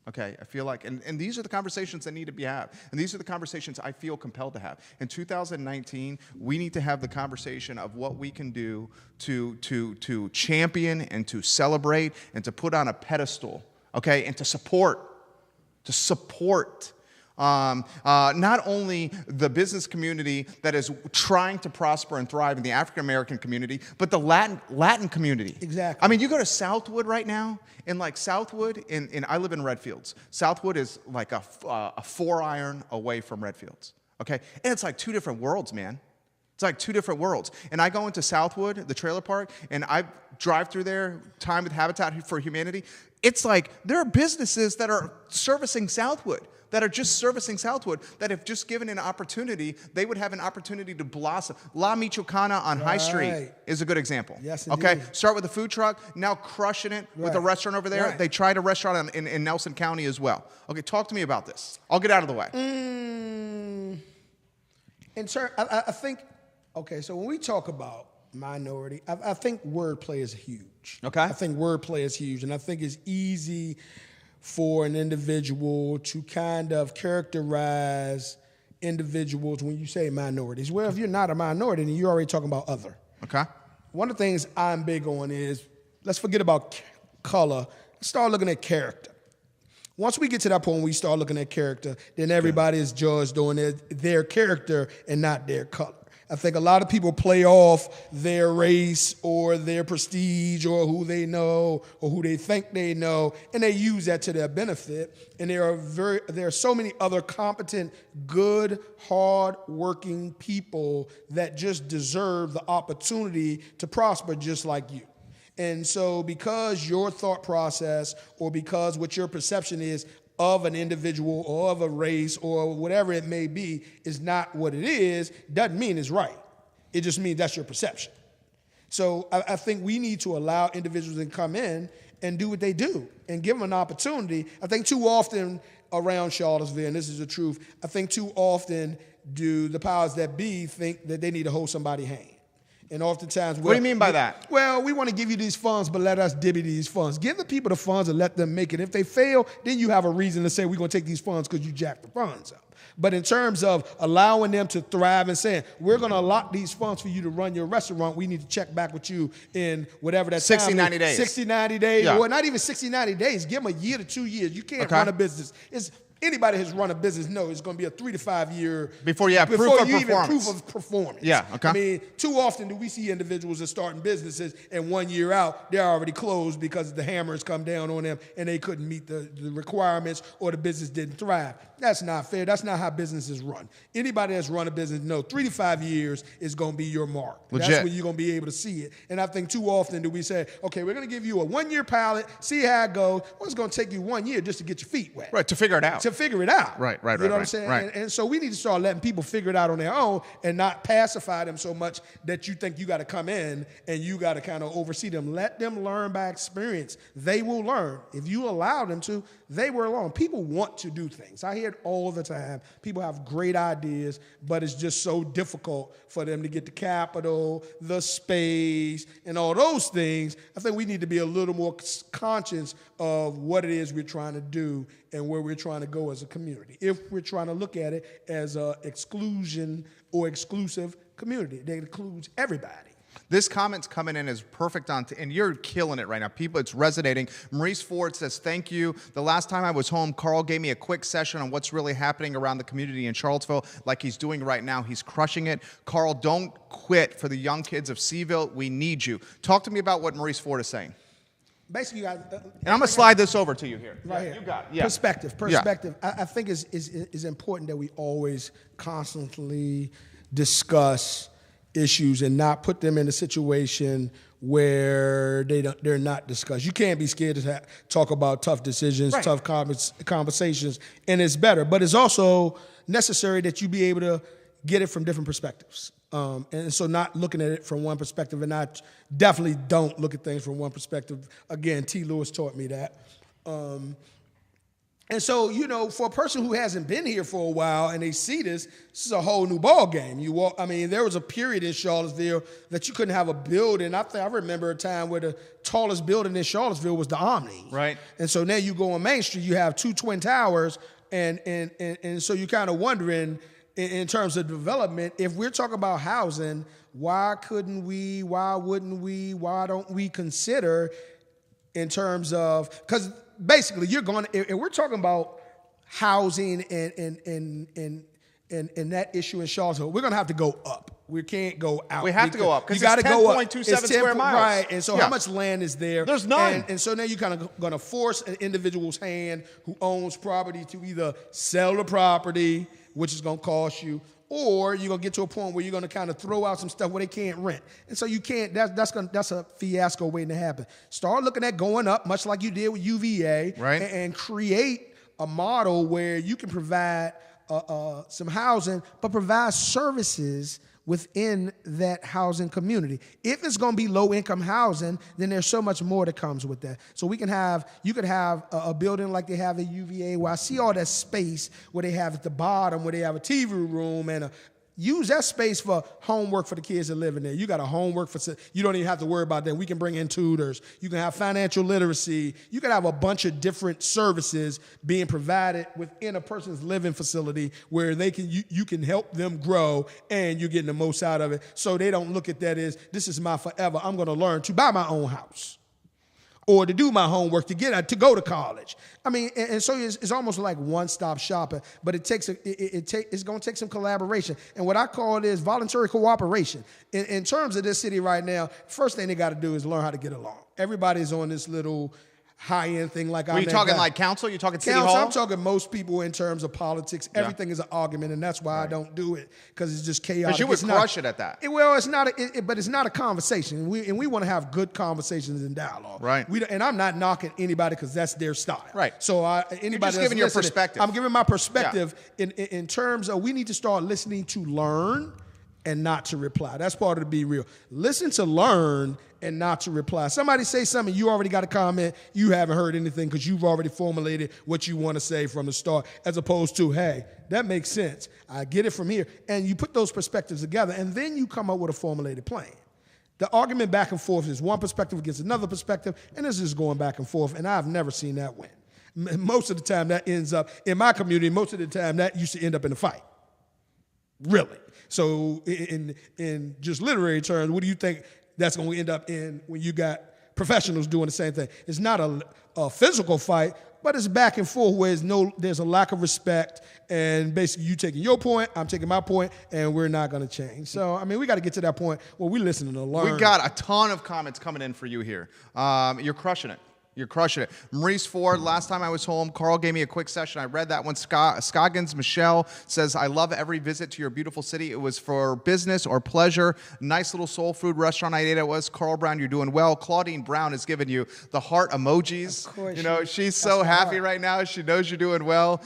okay, I feel like, and these are the conversations that need to be had, and these are the conversations I feel compelled to have. In 2019, we need to have the conversation of what we can do to champion and to celebrate and to put on a pedestal, okay, and to support not only the business community that is trying to prosper and thrive in the African American community, but the Latin community. Exactly. I mean, you go to Southwood right now, and like Southwood, I live in Redfields. Southwood is like a 4-iron away from Redfields. Okay, and it's like two different worlds, man. It's like two different worlds. And I go into Southwood, the trailer park, and I drive through there, time with Habitat for Humanity. It's like there are businesses that are servicing Southwood, that are just servicing Southwood, that if just given an opportunity, they would have an opportunity to blossom. La Michoacana on High Street is a good example. Yes, indeed. Okay, start with a food truck, now crushing it with a restaurant over there. Right. They tried a restaurant in Nelson County as well. Okay, talk to me about this. I'll get out of the way. I think, okay, so when we talk about minority, I think wordplay is huge. Okay. I think wordplay is huge, and I think it's easy for an individual to kind of characterize individuals when you say minorities. Well, if you're not a minority, then you're already talking about other. Okay. One of the things I'm big on is, let's forget about color, start looking at character. Once we get to that point when we start looking at character, then everybody is judged on their character and not their color. I think a lot of people play off their race or their prestige or who they know or who they think they know, and they use that to their benefit. And there are so many other competent, good, hard-working people that just deserve the opportunity to prosper just like you. And so because your thought process or because what your perception is of an individual or of a race or whatever it may be is not what it is, doesn't mean it's right. It just means that's your perception. So I think we need to allow individuals to come in and do what they do and give them an opportunity. I think too often around Charlottesville, and this is the truth, I think too often do the powers that be think that they need to hold somebody's hand. And oftentimes, what do you mean by that? Well, we want to give you these funds, but let us divvy these funds. Give the people the funds and let them make it. If they fail, then you have a reason to say we're going to take these funds because you jacked the funds up. But in terms of allowing them to thrive and saying, we're going to allot these funds for you to run your restaurant, we need to check back with you in whatever that 60, time 90 days. 60, 90 days. Yeah. Or not even 60, 90 days. Give them a year to 2 years. You can't run a business. Anybody who's run a business knows it's going to be a 3 to 5 year before you have proof of performance. Proof of performance. Yeah, okay. I mean, too often do we see individuals that starting businesses and 1 year out they're already closed because the hammers come down on them and they couldn't meet the requirements or the business didn't thrive. That's not fair. That's not how businesses run. Anybody that's run a business knows 3 to 5 years is going to be your mark. Legit. That's when you're going to be able to see it. And I think too often do we say, okay, we're going to give you a 1 year pilot, see how it goes. Well, it's going to take you 1 year just to get your feet wet. Right, to figure it out. Right. You know what I'm saying? Right. And so we need to start letting people figure it out on their own and not pacify them so much that you think you got to come in and you got to kind of oversee them. Let them learn by experience. They will learn. If you allow them to, they will learn. People want to do things. I hear hear it all the time. People have great ideas, but it's just so difficult for them to get the capital, the space, and all those things. I think we need to be a little more conscious of what it is we're trying to do and where we're trying to go as a community. If we're trying to look at it as an exclusion or exclusive community that includes everybody. This comment's coming in as perfect and you're killing it right now. People, it's resonating. Maurice Ford says, thank you. The last time I was home, Carl gave me a quick session on what's really happening around the community in Charlottesville, like he's doing right now. He's crushing it. Carl, don't quit for the young kids of CVille. We need you. Talk to me about what Maurice Ford is saying. Basically, and I'm going to slide this over to you here. Right here. You got it. Yeah. Perspective. Yeah. I think is important that we always constantly discuss issues and not put them in a situation where they're not discussed. You can't be scared to talk about tough decisions, right. Tough conversations, and it's better. But it's also necessary that you be able to get it from different perspectives. And so not looking at it from one perspective, and I definitely don't look at things from one perspective. Again, T. Lewis taught me that. And so, you know, for a person who hasn't been here for a while and they see this is a whole new ball game. There was a period in Charlottesville that you couldn't have a building. I remember a time where the tallest building in Charlottesville was the Omni. Right. And so now you go on Main Street, you have 2 twin towers, and so you're kind of wondering in terms of development, if we're talking about housing, why wouldn't we, why don't we consider in terms of, because basically, if we're talking about housing and that issue in Charlottesville, we're going to have to go up. We can't go out. We have to go up because you got to go up. 10.27 square miles. Right, and so how much land is there? There's none. And so now you're kind of going to force an individual's hand who owns property to either sell the property, which is going to cost you, or you're going to get to a point where you're going to kind of throw out some stuff where they can't rent. And so you can't, that's a fiasco waiting to happen. Start looking at going up, much like you did with UVA, right. and create a model where you can provide some housing, but provide services within that housing community. If it's going to be low-income housing, then there's so much more that comes with that. So you could have a building like they have at UVA, where I see all that space where they have at the bottom, where they have a TV room and use that space for homework for the kids that live in there. You got a homework you don't even have to worry about that. We can bring in tutors. You can have financial literacy. You can have a bunch of different services being provided within a person's living facility where you can help them grow and you're getting the most out of it. So they don't look at that as, this is my forever. I'm going to learn to buy my own house or to do my homework, to go to college. I mean, and so it's almost like one-stop shopping, but it's going to take some collaboration. And what I call it is voluntary cooperation. In terms of this city right now, first thing they got to do is learn how to get along. Everybody's on this little high-end thing like I'm. Are you talking like council? You talking city hall? I'm talking most people in terms of politics. Everything is an argument, and that's why I don't do it, because it's just chaotic. But you would crush it at that. It's not. But it's not a conversation. We want to have good conversations and dialogue. Right. And I'm not knocking anybody because that's their style. Right. So anybody You're just giving your perspective. I'm giving my perspective in terms of we need to start listening to learn and not to reply. That's part of the be real. Listen to learn and not to reply. Somebody say something, you already got a comment, you haven't heard anything because you've already formulated what you want to say from the start, as opposed to, hey, that makes sense. I get it from here. And you put those perspectives together, and then you come up with a formulated plan. The argument back and forth is one perspective against another perspective, and this is going back and forth, and I've never seen that win. Most of the time that ends up, in my community, most of the time that used to end up in a fight. Really. So in just literary terms, what do you think that's going to end up in when you got professionals doing the same thing? It's not a physical fight, but it's back and forth where there's a lack of respect, and basically you taking your point, I'm taking my point, and we're not going to change. So, I mean, we got to get to that point where we're listening to learn. We got a ton of comments coming in for you here. You're crushing it. You're crushing it. Maurice Ford, last time I was home, Carl gave me a quick session. I read that one. Scoggins Michelle says, I love every visit to your beautiful city. It was for business or pleasure. Nice little soul food restaurant I ate at was. Carl Brown, you're doing well. Claudine Brown has given you the heart emojis. Of course. You know, she's so happy right now. She knows you're doing well.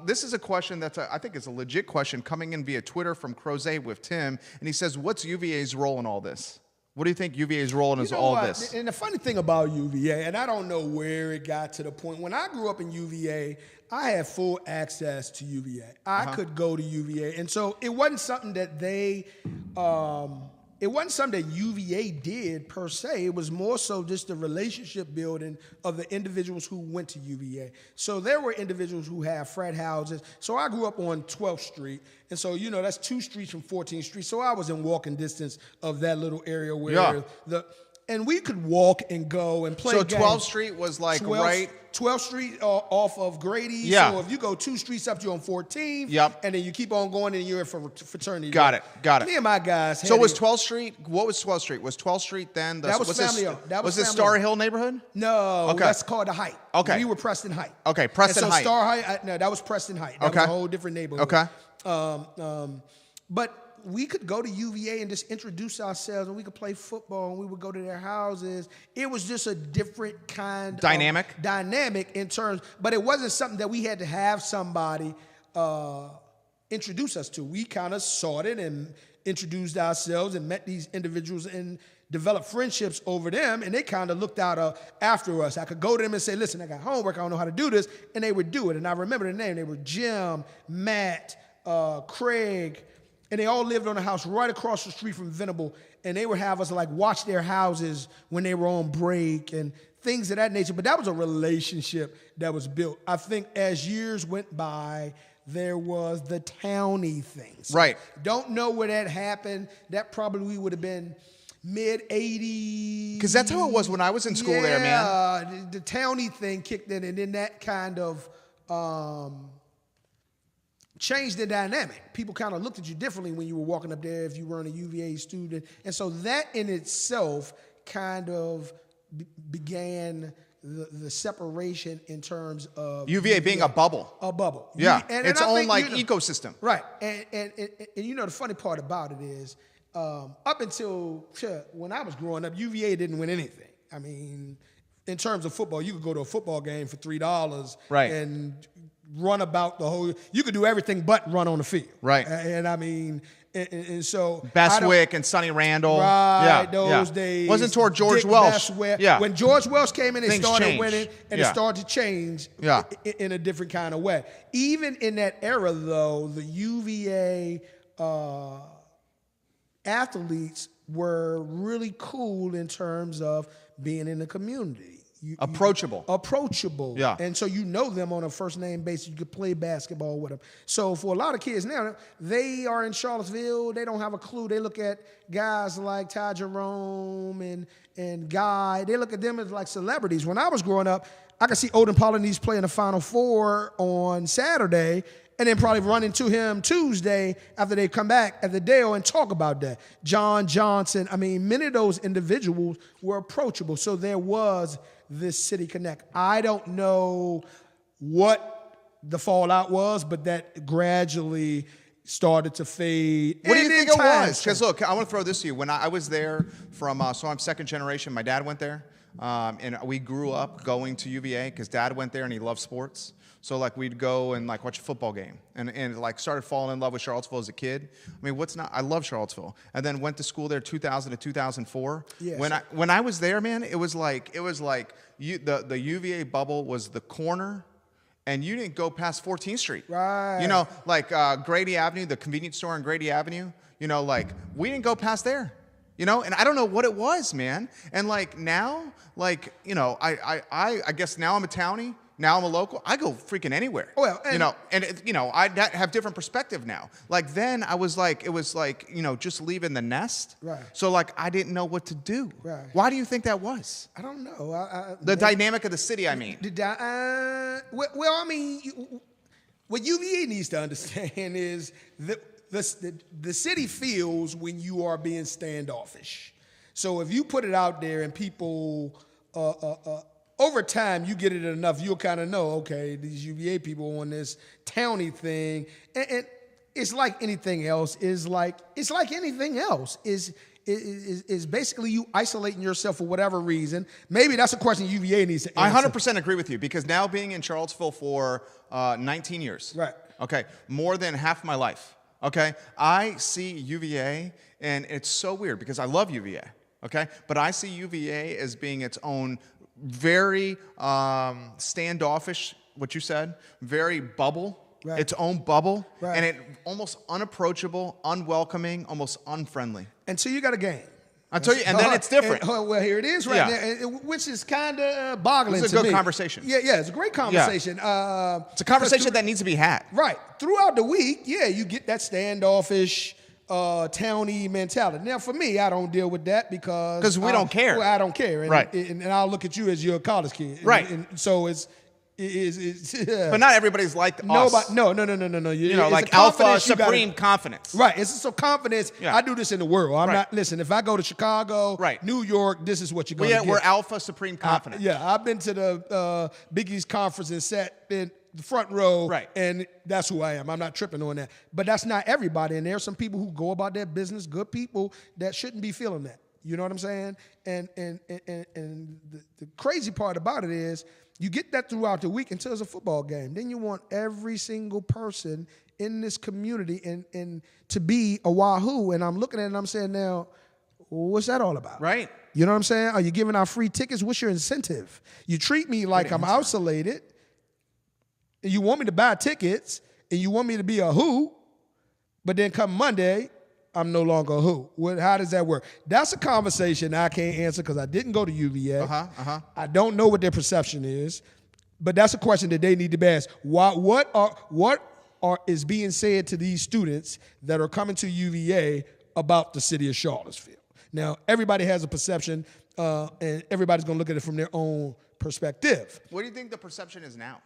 This is a question that I think is a legit question coming in via Twitter from Crozet with Tim. And he says, what's UVA's role in all this? What do you think UVA's role in You know all what? this? And the funny thing about UVA, and I don't know where it got to the point. When I grew up in UVA, I had full access to UVA. I could go to UVA, and so it wasn't something that it wasn't something that UVA did per se. It was more so just the relationship building of the individuals who went to UVA. So there were individuals who had frat houses. So I grew up on 12th Street. And so, you know, that's 2 streets from 14th Street. So I was in walking distance of that little area where and we could walk and go and play games. So 12th Street was like 12th Street off of Grady. Yeah. So if you go 2 streets up, you're on 14th. Yep. And then you keep on going and you're in for fraternity. Got it. Me and my guys had So was 12th Street, what was 12th Street? Was 12th Street then? That was family owned. Was this Star Hill neighborhood? No, Okay. that's called the Height. Okay. We were Preston Height. Okay, Preston and so Height. Star Height, no, that was Preston Height. That was a whole different neighborhood. Okay. But we could go to UVA and just introduce ourselves, and we could play football, and we would go to their houses. It was just a different kind Dynamic in terms, but it wasn't something that we had to have somebody introduce us to. We kind of sought it and introduced ourselves and met these individuals and developed friendships over them, and they kind of looked out after us. I could go to them and say, listen, I got homework, I don't know how to do this, and they would do it. And I remember the name. They were Jim, Matt, Craig, and they all lived on a house right across the street from Venable, and they would have us like watch their houses when they were on break and things of that nature. But that was a relationship that was built. I think as years went by, there was the townie thing. So right. Don't know where that happened. That probably would have been mid-'80s. Because that's how it was when I was in school there, man. Yeah, the townie thing kicked in, and then that kind of changed the dynamic. People kind of looked at you differently when you were walking up there if you weren't a UVA student. And so that in itself kind of began the separation in terms of UVA being a bubble. A bubble. Yeah, and its I own think, like ecosystem. Right. And you know, the funny part about it is up until when I was growing up, UVA didn't win anything. I mean, in terms of football, you could go to a football game for $3 right. and run about the whole, you could do everything but run on the field. Right. And I mean, and so Bestwick and Sonny Randall. Right, those days. Wasn't toward George Welsh. Yeah. When George Welsh came in, it Things started changed. winning, and it started to change in a different kind of way. Even in that era, though, the UVA athletes were really cool in terms of being in the community. Approachable. Yeah. And so you know them on a first name basis. You could play basketball with them. So for a lot of kids now, they are in Charlottesville. They don't have a clue. They look at guys like Ty Jerome and Guy. They look at them as like celebrities. When I was growing up, I could see Odin Polonese play in the Final Four on Saturday and then probably run into him Tuesday after they come back at the Dale and talk about that. John Johnson. I mean, many of those individuals were approachable. So there was this city connect. I don't know what the fallout was, but that gradually started to fade. What do you think it was? Because look, I want to throw this to you. When I was there from, so I'm second generation. My dad went there, and we grew up going to UVA because Dad went there and he loved sports. So like we'd go and like watch a football game and like started falling in love with Charlottesville as a kid. I mean, I love Charlottesville. And then went to school there 2000 to 2004. Yes. When I was there, man, it was like the UVA bubble was the corner and you didn't go past 14th Street. Right. You know, like Grady Avenue, the convenience store on Grady Avenue, you know, like we didn't go past there. You know, and I don't know what it was, man. And like now, like, you know, I guess now I'm a townie. Now I'm a local. I go freaking anywhere. Well, you know, and you know, I have different perspective now. Like then, I was like, it was like, you know, just leaving the nest. Right. So like, I didn't know what to do. Right. Why do you think that was? I don't know. The dynamic of the city. I mean. Well, I mean, what UVA needs to understand is the city feels when you are being standoffish. So if you put it out there and people. Over time, you get it enough, you'll kind of know, okay, these UVA people on this townie thing, and it's like anything else. Is basically you isolating yourself for whatever reason. Maybe that's a question UVA needs to answer. I 100% agree with you because now being in Charlottesville for 19 years, right? Okay, more than half my life. Okay, I see UVA, and it's so weird because I love UVA. Okay? But I see UVA as being its own very standoffish, what you said, very bubble. Right. Its own bubble, right. And it almost unapproachable, unwelcoming, almost unfriendly. And so you got a game. I tell you, and then it's different. And, well, here it is right now, which is kind of boggling to me. It's a good conversation. Yeah, it's a great conversation. Yeah. It's a conversation that needs to be had. Right. Throughout the week, you get that standoffish, towny mentality. Now, for me, I don't deal with that because we don't care. Well, I don't care. And, right. And I'll look at you as you're a college kid. Right. And so it's but not everybody's like us. No. You know, like alpha, supreme confidence. Right. It's so confidence. Yeah. I do this in the world. I'm not, listen, if I go to Chicago, New York, this is what you're going to get. We're alpha, supreme confidence. I've been to the Big East Conference and sat in the front row, and that's who I am. I'm not tripping on that. But that's not everybody. And there are some people who go about their business, good people, that shouldn't be feeling that. You know what I'm saying? And the crazy part about it is, you get that throughout the week until it's a football game. Then you want every single person in this community and to be a wahoo. And I'm looking at it and I'm saying, now, what's that all about? Right. You know what I'm saying? Are you giving out free tickets? What's your incentive? You treat me like I'm isolated. And you want me to buy tickets and you want me to be a who, but then come Monday, I'm no longer a who. How does that work? That's a conversation I can't answer because I didn't go to UVA. I don't know what their perception is, but that's a question that they need to be asked. What is being said to these students that are coming to UVA about the city of Charlottesville? Now, everybody has a perception, and everybody's going to look at it from their own perspective. What do you think the perception is now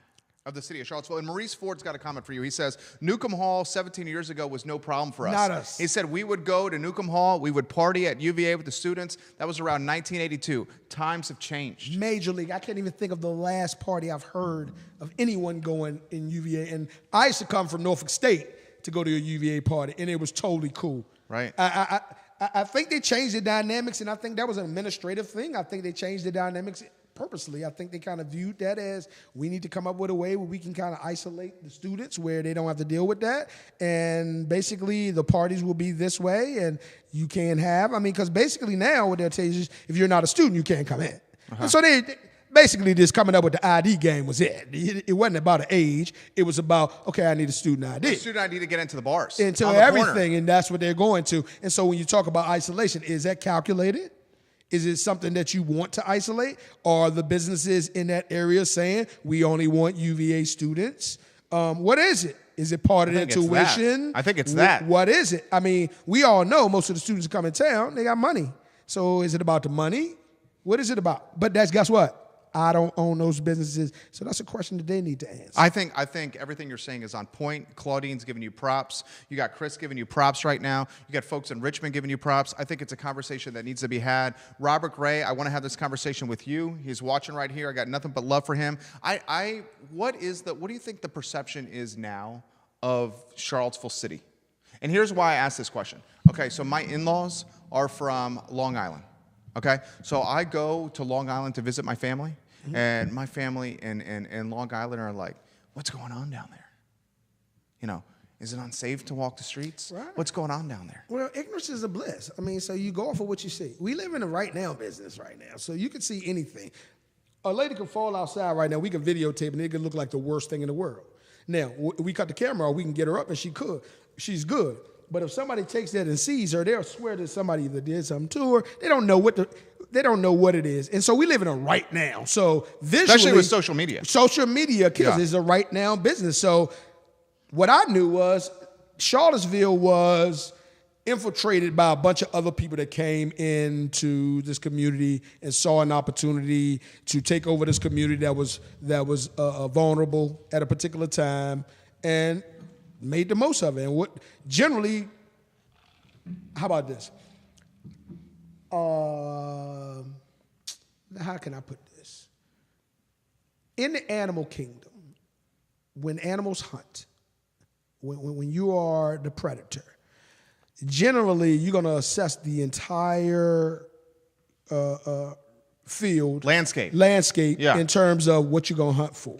of the city of Charlottesville? And Maurice Ford's got a comment for you. He says, Newcomb Hall 17 years ago was no problem for us. Not us. He said, we would go to Newcomb Hall, we would party at UVA with the students. That was around 1982. Times have changed. Major league. I can't even think of the last party I've heard of anyone going in UVA. And I used to come from Norfolk State to go to a UVA party, and it was totally cool. Right. I think they changed the dynamics, and I think that was an administrative thing. I think they changed the dynamics purposely. I think they kind of viewed that as we need to come up with a way where we can kind of isolate the students where they don't have to deal with that. And basically the parties will be this way and you can't have, because basically now what they'll tell you is if you're not a student, you can't come in. And so they basically just coming up with the ID game was it. It wasn't about an age. It was about, okay, I need a student ID. Student ID to get into the bars. Into everything, and that's what they're going to. And so when you talk about isolation, is that calculated? Is it something that you want to isolate? Are the businesses in that area saying we only want UVA students? What is it? Is it part of their tuition? I think it's that. What is it? We all know most of the students who come in town, they got money. So is it about the money? What is it about? But guess what? I don't own those businesses. So that's a question that they need to answer. I think everything you're saying is on point. Claudine's giving you props. You got Chris giving you props right now. You got folks in Richmond giving you props. I think it's a conversation that needs to be had. Robert Gray, I want to have this conversation with you. He's watching right here. I got nothing but love for him. What do you think the perception is now of Charlottesville City? And here's why I asked this question. Okay, so my in-laws are from Long Island. Okay, so I go to Long Island to visit my family, and my family in Long Island are like, what's going on down there? Is it unsafe to walk the streets? Right. What's going on down there? Well, ignorance is a bliss. So you go off of what you see. We live in a right now business right now, so you can see anything. A lady can fall outside right now. We can videotape, and it could look like the worst thing in the world. Now, we cut the camera off, we can get her up, and she's good. But if somebody takes that and sees her, they'll swear that somebody either did something to her. They don't know what it is. And so we live in a right now. So visually, especially with social media. Social media kills. It's a right now business. So what I knew was Charlottesville was infiltrated by a bunch of other people that came into this community and saw an opportunity to take over this community that was vulnerable at a particular time and made the most of it. And how about this? How can I put this? In the animal kingdom, when animals hunt, when you are the predator, generally you're going to assess the entire field. Landscape in terms of what you're going to hunt for.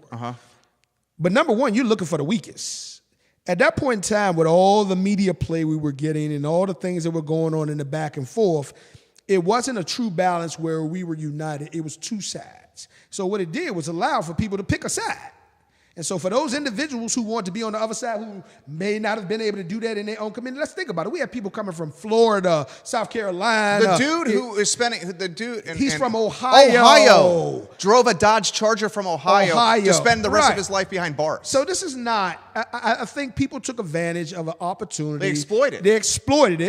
But number one, you're looking for the weakest. At that point in time, with all the media play we were getting and all the things that were going on in the back and forth, it wasn't a true balance where we were united. It was two sides. So what it did was allow for people to pick a side. And so for those individuals who want to be on the other side who may not have been able to do that in their own community, let's think about it. We have people coming from Florida, South Carolina. The dude who is spending, he's from Ohio. Drove a Dodge Charger from Ohio. To spend the rest of his life behind bars. So this is not, I think people took advantage of an opportunity. They exploited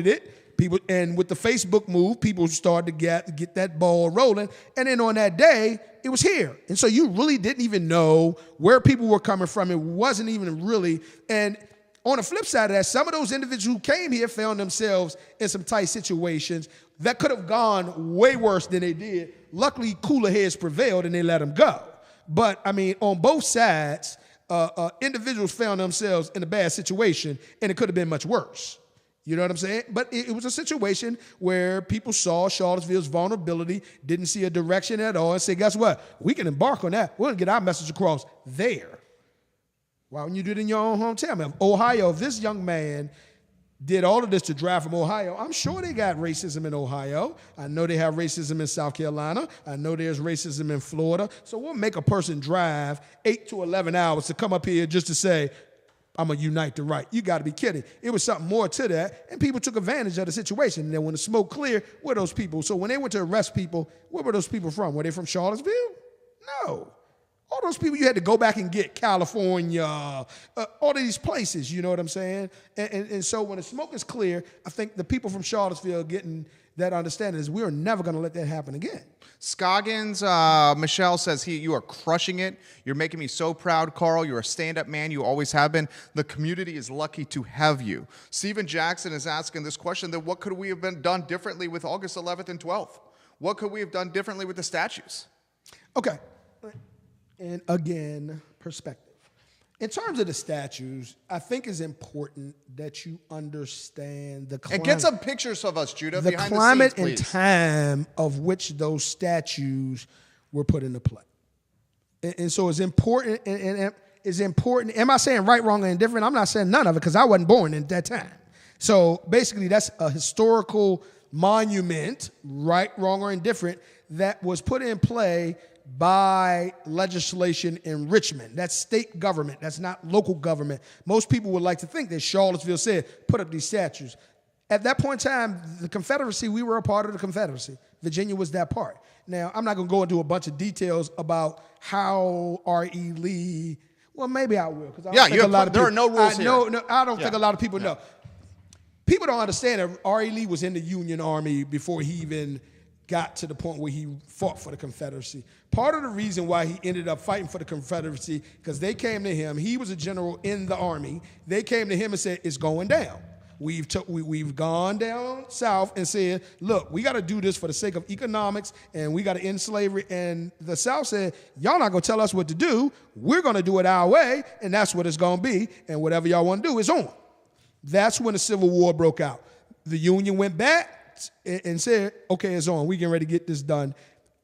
it. People, and with the Facebook move, people started to get that ball rolling. And then on that day, it was here. And so you really didn't even know where people were coming from. It wasn't even really. And on the flip side of that, some of those individuals who came here found themselves in some tight situations that could have gone way worse than they did. Luckily, cooler heads prevailed and they let them go. But, I mean, on both sides, individuals found themselves in a bad situation, and it could have been much worse. You know what I'm saying? But it was a situation where people saw Charlottesville's vulnerability, didn't see a direction at all, and said, guess what? We can embark on that. We're going to get our message across there. Why wouldn't you do it in your own hometown? If Ohio, if this young man did all of this to drive from Ohio, I'm sure they got racism in Ohio. I know they have racism in South Carolina. I know there's racism in Florida. So we'll make a person drive 8 to 11 hours to come up here just to say, I'm going to unite the right. You got to be kidding. It was something more to that, and people took advantage of the situation. And then when the smoke cleared, where those people? So when they went to arrest people, where were those people from? Were they from Charlottesville? No. All those people you had to go back and get, California, all of these places, you know what I'm saying? And so when the smoke is clear, I think the people from Charlottesville are getting that understanding is we're never going to let that happen again. Scoggins, Michelle says, you are crushing it. You're making me so proud, Carl. You're a stand-up man. You always have been. The community is lucky to have you. Stephen Jackson is asking this question, that what could we have done differently with August 11th and 12th? What could we have done differently with the statues? Okay. And again, perspective. In terms of the statues, I think it's important that you understand the climate. And get some pictures of us, Judah, the behind climate the scenes, and time of which those statues were put into play. And so it's important, and it's important. Am I saying right, wrong, or indifferent? I'm not saying none of it because I wasn't born at that time. So basically, that's a historical monument, right, wrong, or indifferent, that was put in play by legislation in Richmond. That's state government. That's not local government. Most people would like to think that Charlottesville said, put up these statues. At that point in time, the Confederacy, we were a part of the Confederacy. Virginia was that part. Now, I'm not going to go into a bunch of details about how R.E. Lee, well, maybe I will. Because I think a lot of there are no rules here. I don't think a lot of people know. People don't understand that R.E. Lee was in the Union Army before he even got to the point where he fought for the Confederacy. Part of the reason why he ended up fighting for the Confederacy, because they came to him, he was a general in the Army, they came to him and said, it's going down. We've gone down south and said, look, we got to do this for the sake of economics, and we got to end slavery. And the South said, y'all not going to tell us what to do. We're going to do it our way, and that's what it's going to be, and whatever y'all want to do is on. That's when the Civil War broke out. The Union went back and said, okay, it's on. We getting ready to get this done.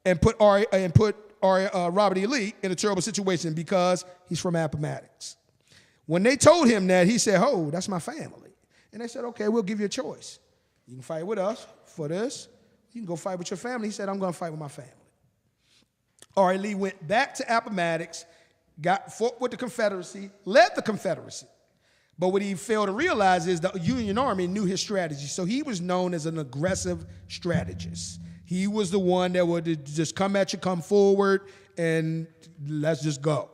And put Robert E. Lee in a terrible situation because he's from Appomattox. When they told him that, he said, oh, that's my family. And they said, okay, we'll give you a choice. You can fight with us for this. You can go fight with your family. He said, I'm going to fight with my family. R.E. Lee went back to Appomattox, fought with the Confederacy, led the Confederacy. But what he failed to realize is the Union Army knew his strategy. So he was known as an aggressive strategist. He was the one that would just come at you, come forward, and let's just go.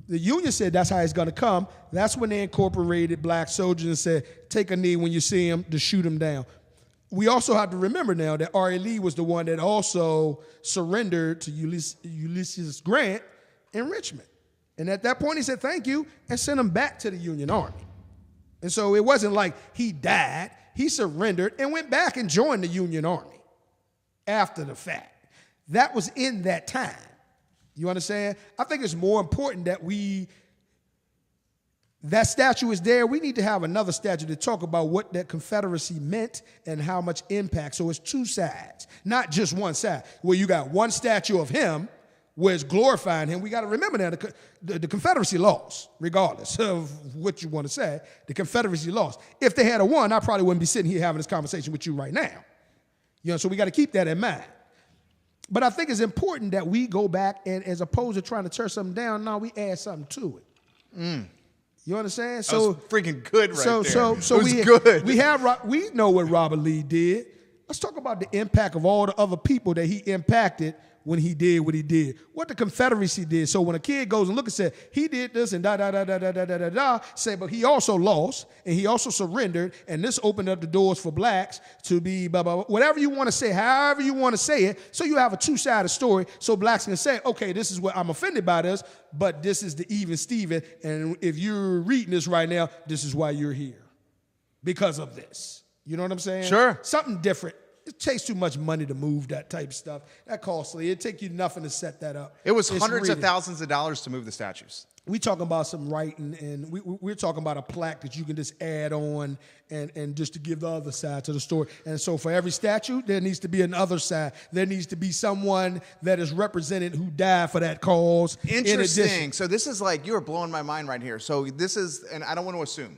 The Union said that's how it's going to come. That's when they incorporated black soldiers and said, take a knee when you see him to shoot him down. We also have to remember now that R.E. Lee was the one that also surrendered to Ulysses Grant in Richmond. And at that point, he said, thank you, and sent him back to the Union Army. And so it wasn't like he died. He surrendered and went back and joined the Union Army after the fact. That was in that time. You understand? I think it's more important that that statue is there. We need to have another statue to talk about what that Confederacy meant and how much impact. So it's two sides, not just one side, where you got one statue of him where it's glorifying him. We got to remember that the Confederacy lost, regardless of what you want to say. The Confederacy lost. If they had won, I probably wouldn't be sitting here having this conversation with you right now. So we got to keep that in mind. But I think it's important that we go back and, as opposed to trying to tear something down, now we add something to it. You understand? So that was freaking good right there. So it was good. We know what Robert Lee did. Let's talk about the impact of all the other people that he impacted when he did what he did. What the Confederacy did. So when a kid goes and look and says, he did this and da, say, but he also lost and he also surrendered, and this opened up the doors for blacks to be blah, blah, blah. Whatever you want to say, however you want to say it, so you have a two-sided story so blacks can say, okay, this is what I'm offended by this, but this is the even Steven, and if you're reading this right now, this is why you're here. Because of this. You know what I'm saying? Sure. Something different. It takes too much money to move that type of stuff. That costly. It take you nothing to set that up. It was hundreds of thousands of dollars to move the statues. We talking about some writing, and we're talking about a plaque that you can just add on and just to give the other side to the story. And so for every statue, there needs to be another side. There needs to be someone that is represented who died for that cause. Interesting. So this is like, you are blowing my mind right here. So this is, and I don't want to assume,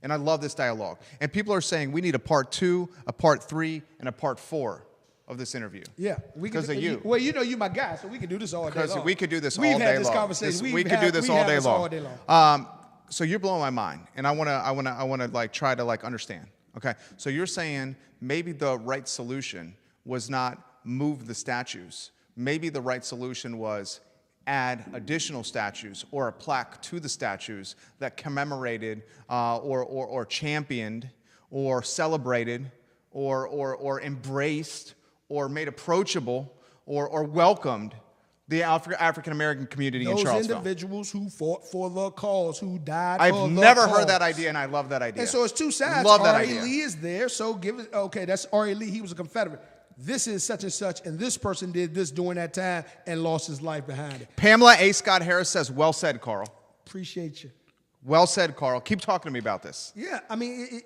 and I love this dialogue. And people are saying we need a part 2, a part 3, and a part 4 of this interview. Yeah. Because of you. Well, you my guy, so we can do this all day long. Because we could do this all We've day had this long. conversation. We could do this all day long. So you're blowing my mind, and I wanna like try to like understand. Okay. So you're saying maybe the right solution was not move the statues. Maybe the right solution was add additional statues or a plaque to the statues that commemorated or championed or celebrated or embraced or made approachable or welcomed the African American community in Charlottesville. Those individuals who fought for the cause, who died I've for the never cause. heard that idea, and I love that idea. And so it's two sides. Love that R.A. idea. Lee is there, so give it, okay, that's R.A. Lee, he was a Confederate. This is such and such, and this person did this during that time and lost his life behind it. Pamela A. Scott Harris says, well said, Carl. Appreciate you. Well said, Carl. Keep talking to me about this. Yeah, I mean,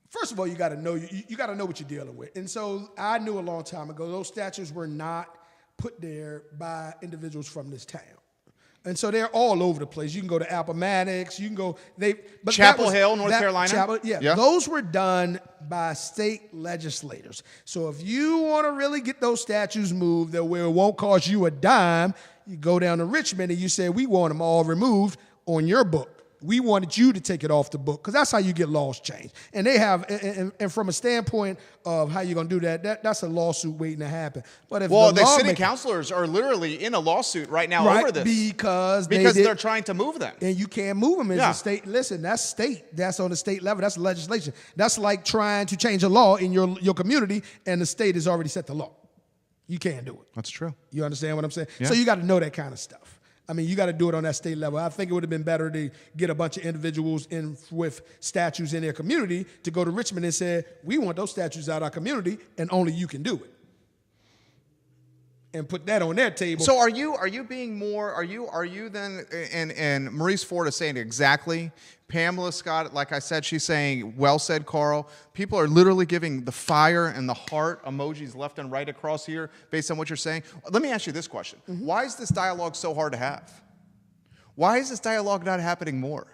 first of all, you got to know you got to know what you're dealing with. And so I knew a long time ago those statues were not put there by individuals from this town. And so they're all over the place. You can go to Appomattox. You can go. Chapel Hill, North Carolina. Yeah, those were done by state legislators. So if you want to really get those statues moved, that where it won't cost you a dime, you go down to Richmond and you say, we want them all removed on your book. We wanted you to take it off the book because that's how you get laws changed. And they have, and from a standpoint of how you're going to do that's a lawsuit waiting to happen. But if the city councilors are literally in a lawsuit right now over this because they're trying to move them, and you can't move them as a state. Listen, that's state. That's on the state level. That's legislation. That's like trying to change a law in your community, and the state has already set the law. You can't do it. That's true. You understand what I'm saying? Yeah. So you got to know that kind of stuff. I mean, you got to do it on that state level. I think it would have been better to get a bunch of individuals in with statues in their community to go to Richmond and say, we want those statues out of our community, and only you can do it. And put that on their table. So are you being more, are you then, and Maurice Ford is saying exactly, Pamela Scott, like I said, she's saying, well said, Carl. People are literally giving the fire and the heart emojis left and right across here based on what you're saying. Let me ask you this question. Mm-hmm. Why is this dialogue so hard to have? Why is this dialogue not happening more?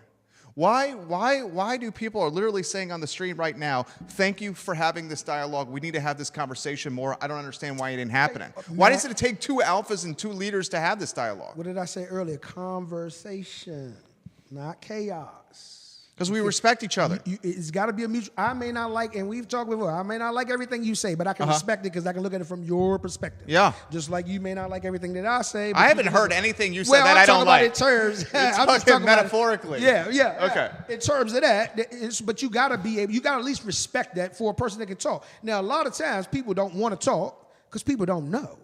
Why do people are literally saying on the street right now, thank you for having this dialogue. We need to have this conversation more. I don't understand why it ain't happening. Why does it take 2 alphas and 2 leaders to have this dialogue? What did I say earlier? Conversation, not chaos. Because we respect each other. It's got to be a mutual. I may not like, and we've talked before, I may not like everything you say, but I can respect it because I can look at it from your perspective. Yeah. Just like you may not like everything that I say. But I haven't heard anything you said that I don't like. I'm talking about in terms. I'm just talking metaphorically. Yeah. Okay. In terms of that, but you got to be able, you got to at least respect that for a person that can talk. Now, a lot of times people don't want to talk because people don't know.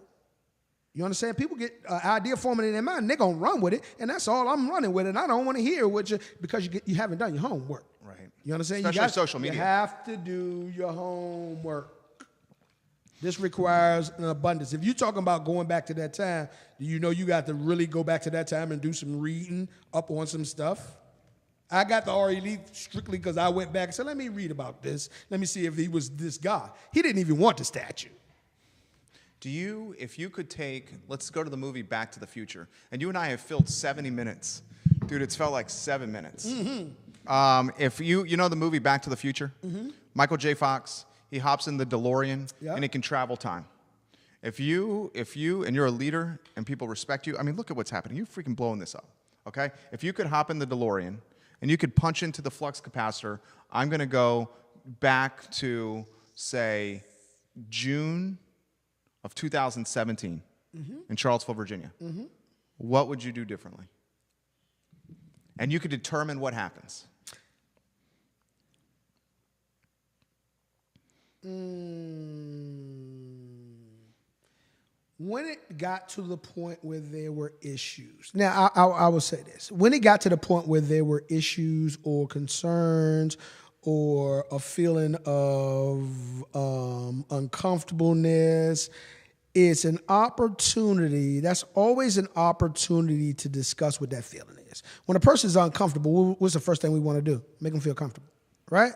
You understand? People get an idea forming in their mind, and they're going to run with it, and that's all I'm running with, and I don't want to hear what because you haven't done your homework. Right. You understand? Especially social media. You have to do your homework. This requires an abundance. If you're talking about going back to that time, do you know you got to really go back to that time and do some reading up on some stuff? I got the R.A. Lee strictly because I went back and said, let me read about this. Let me see if he was this guy. He didn't even want the statue. If you could take, let's go to the movie Back to the Future, and you and I have filled 70 minutes. Dude, it's felt like 7 minutes. Mm-hmm. If you know the movie Back to the Future, Michael J. Fox, he hops in the DeLorean and he can travel time. If you and you're a leader and people respect you, I mean, look at what's happening. You're freaking blowing this up, okay? If you could hop in the DeLorean and you could punch into the flux capacitor, I'm going to go back to, say, June of 2017 in Charlottesville, Virginia. What would you do differently? And you could determine what happens. When it got to the point where there were issues. Now, I will say this. When it got to the point where there were issues or concerns or a feeling of uncomfortableness, it's an opportunity. That's always an opportunity to discuss what that feeling is. When a person is uncomfortable, what's the first thing we want to do? Make them feel comfortable, right?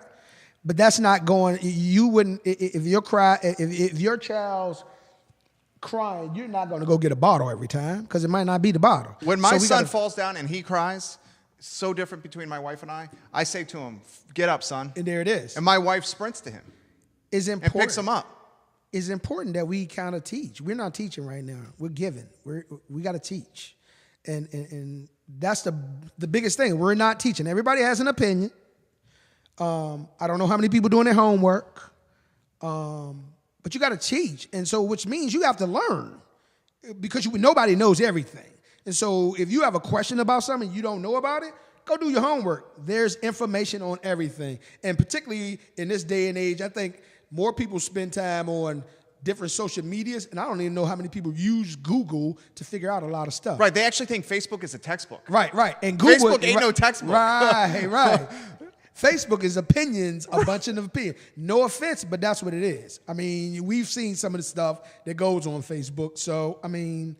But that's not going. You wouldn't if your child's crying, you're not going to go get a bottle every time because it might not be the bottle. When my son falls down and he cries, it's so different between my wife and I say to him, "Get up, son." And there it is. And my wife sprints to him. It's important. And picks him up. It's important that we kind of teach. We're not teaching right now. We're giving. We got to teach, and that's the biggest thing. We're not teaching. Everybody has an opinion. I don't know how many people doing their homework, but you got to teach, and so which means you have to learn because nobody knows everything. And so if you have a question about something you don't know about it, go do your homework. There's information on everything, and particularly in this day and age, I think more people spend time on different social medias, and I don't even know how many people use Google to figure out a lot of stuff. Right, they actually think Facebook is a textbook. Right, and Google, Facebook ain't no textbook. Right. Facebook is opinions, a bunch of opinions. No offense, but that's what it is. I mean, we've seen some of the stuff that goes on Facebook. So, I mean,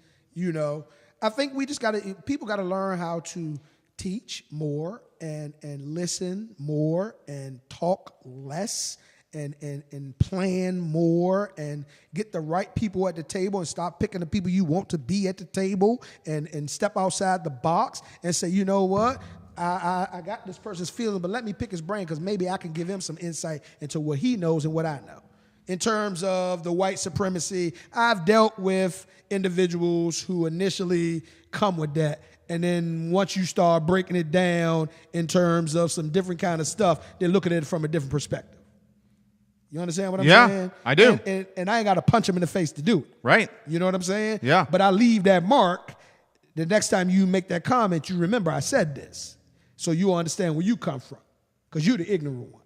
I think we just people got to learn how to teach more and listen more and talk less and plan more and get the right people at the table and stop picking the people you want to be at the table and step outside the box and say, you know what? I got this person's feeling, but let me pick his brain because maybe I can give him some insight into what he knows and what I know. In terms of the white supremacy, I've dealt with individuals who initially come with that. And then once you start breaking it down in terms of some different kind of stuff, they're looking at it from a different perspective. You understand what I'm saying? Yeah, I do. And I ain't got to punch him in the face to do it. Right. You know what I'm saying? Yeah. But I leave that mark. The next time you make that comment, you remember I said this. So you understand where you come from. Because you're the ignorant one.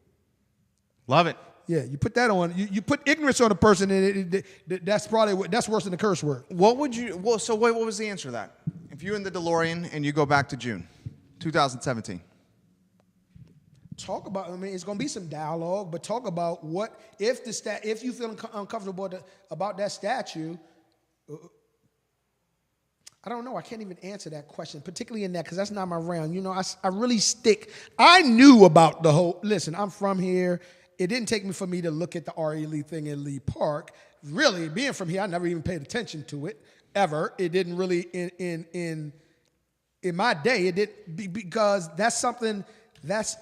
Love it. Yeah, you put that on. You put ignorance on a person, and that's worse than the curse word. What would you? Well, so what was the answer to that? If you're in the DeLorean and you go back to June, 2017. Talk about. I mean, it's going to be some dialogue, but talk about what if you feel uncomfortable about that statue. I don't know. I can't even answer that question, particularly in that, because that's not my realm. I really stick. I knew about the whole. Listen, I'm from here. It didn't take me for me to look at the R.E. Lee thing in Lee Park. Really, being from here, I never even paid attention to it ever. It didn't really in my day. It didn't because that's something that's.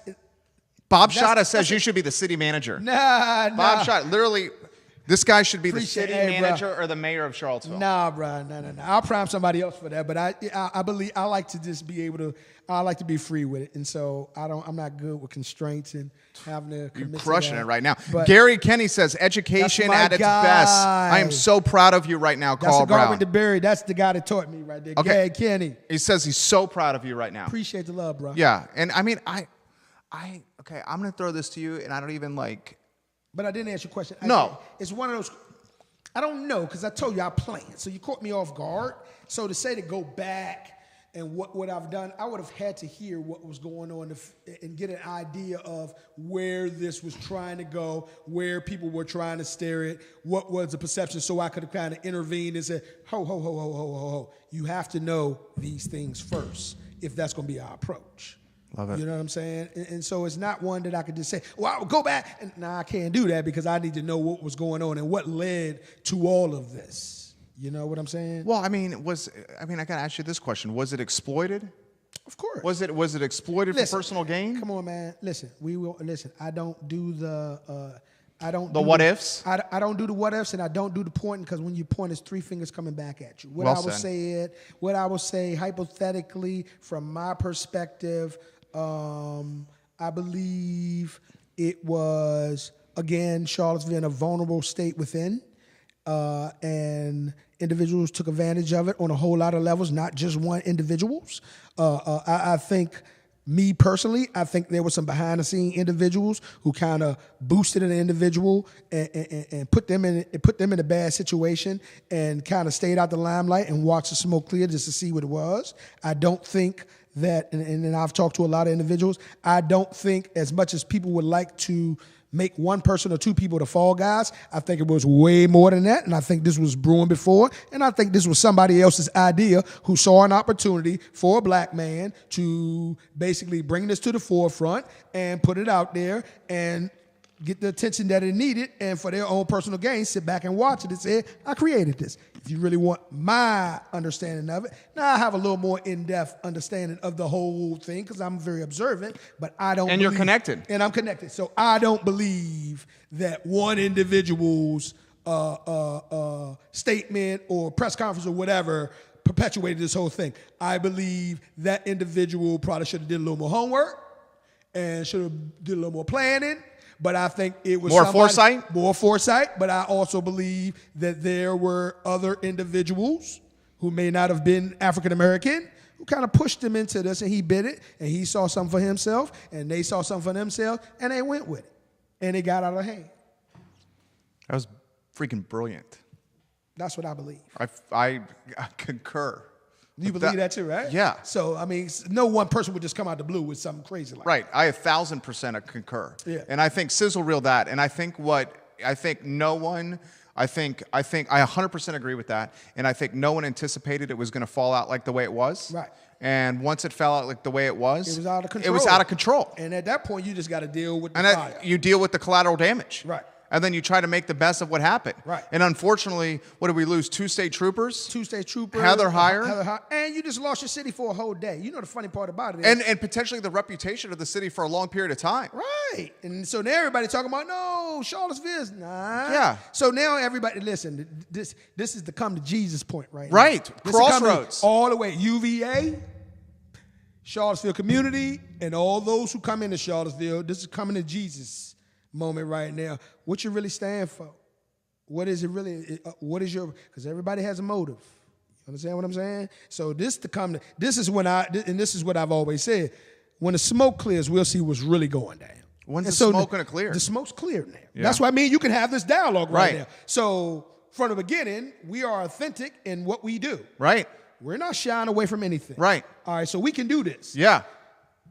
Bob Shatta says you should be the city manager. Nah. Bob Shatta, literally, this guy should be the city manager bro. or the mayor of Charlottesville. Nah, bro. No. I'll prime somebody else for that. But I believe I like to just be able to. I like to be free with it, and so I'm not good with constraints and having to commit. You're crushing it right now. But Gary Kenny says education at its best. I am so proud of you right now, Carl Brown. That's the guy that taught me right there. Okay. Gary Kenny. He says he's so proud of you right now. Appreciate the love, bro. Yeah, and I mean, okay, I'm gonna throw this to you, and I don't even like. But I didn't answer your question. No, it's one of those. I don't know because I told you I planned, so you caught me off guard. So to say to go back. And what I've done, I would have had to hear what was going on and get an idea of where this was trying to go, where people were trying to steer it, what was the perception, so I could have kind of intervened and said, ho. You have to know these things first if that's going to be our approach. Love it. You know what I'm saying? And so it's not one that I could just say, well, I'll go back. And nah, I can't do that because I need to know what was going on and what led to all of this. You know what I'm saying? Well, I mean, I got to ask you this question. Was it exploited? Of course. Was it exploited for personal gain? Come on, man. Listen, I don't do the. What ifs? I don't do the what ifs, and I don't do the pointing, because when you point, it's 3 fingers coming back at you. What I would say hypothetically, from my perspective, I believe it was, again, Charlottesville in a vulnerable state within, and individuals took advantage of it on a whole lot of levels, not just one individuals. I think, me personally, I think there were some behind-the-scene individuals who kind of boosted an individual and put them in a bad situation, and kind of stayed out the limelight and watched the smoke clear just to see what it was. I don't think that, and I've talked to a lot of individuals, I don't think, as much as people would like to make one person or two people the fall guys, I think it was way more than that, and I think this was brewing before, and I think this was somebody else's idea who saw an opportunity for a black man to basically bring this to the forefront and put it out there and get the attention that it needed, and for their own personal gain, sit back and watch it and say, I created this. If you really want my understanding of it, now I have a little more in-depth understanding of the whole thing, because I'm very observant, but I don't And you're connected. And I'm connected. So I don't believe that one individual's statement or press conference or whatever perpetuated this whole thing. I believe that individual probably should have did a little more homework and should have did a little more planning. But I think it was more foresight. But I also believe that there were other individuals who may not have been African American who kind of pushed him into this, and he bit it, and he saw something for himself, and they saw something for themselves, and they went with it, and it got out of hand. That was freaking brilliant. That's what I believe. I concur. You believe that too, right? Yeah. So, I mean, no one person would just come out the blue with something crazy like that. Right. I 1,000% concur. Yeah. And I think sizzle reel that. And I think I 100% agree with that. And I think no one anticipated it was going to fall out like the way it was. Right. And once it fell out like the way it was out of control. It was out of control. And at that point, you just got to deal with the fire. You deal with the collateral damage. Right. And then you try to make the best of what happened. Right. And unfortunately, what did we lose? 2 state troopers? 2 state troopers. Heather Heyer. And you just lost your city for a whole day. You know the funny part about it is. And potentially the reputation of the city for a long period of time. Right. And so now everybody talking about, no, Charlottesville's nah. Yeah. So now everybody, listen, this is the come to Jesus point right now. Right. This Crossroads. All the way. UVA, Charlottesville community, and all those who come into Charlottesville, this is coming to Jesus moment right now. What you really stand for? What is it really? What is your? Because everybody has a motive. You understand what I'm saying? So this is what I've always said. When the smoke clears, we'll see what's really going down. When's the smoke going to clear? The smoke's clear now. Yeah. That's what I mean. You can have this dialogue right now. Right. So from the beginning, we are authentic in what we do. Right. We're not shying away from anything. Right. All right. So we can do this. Yeah.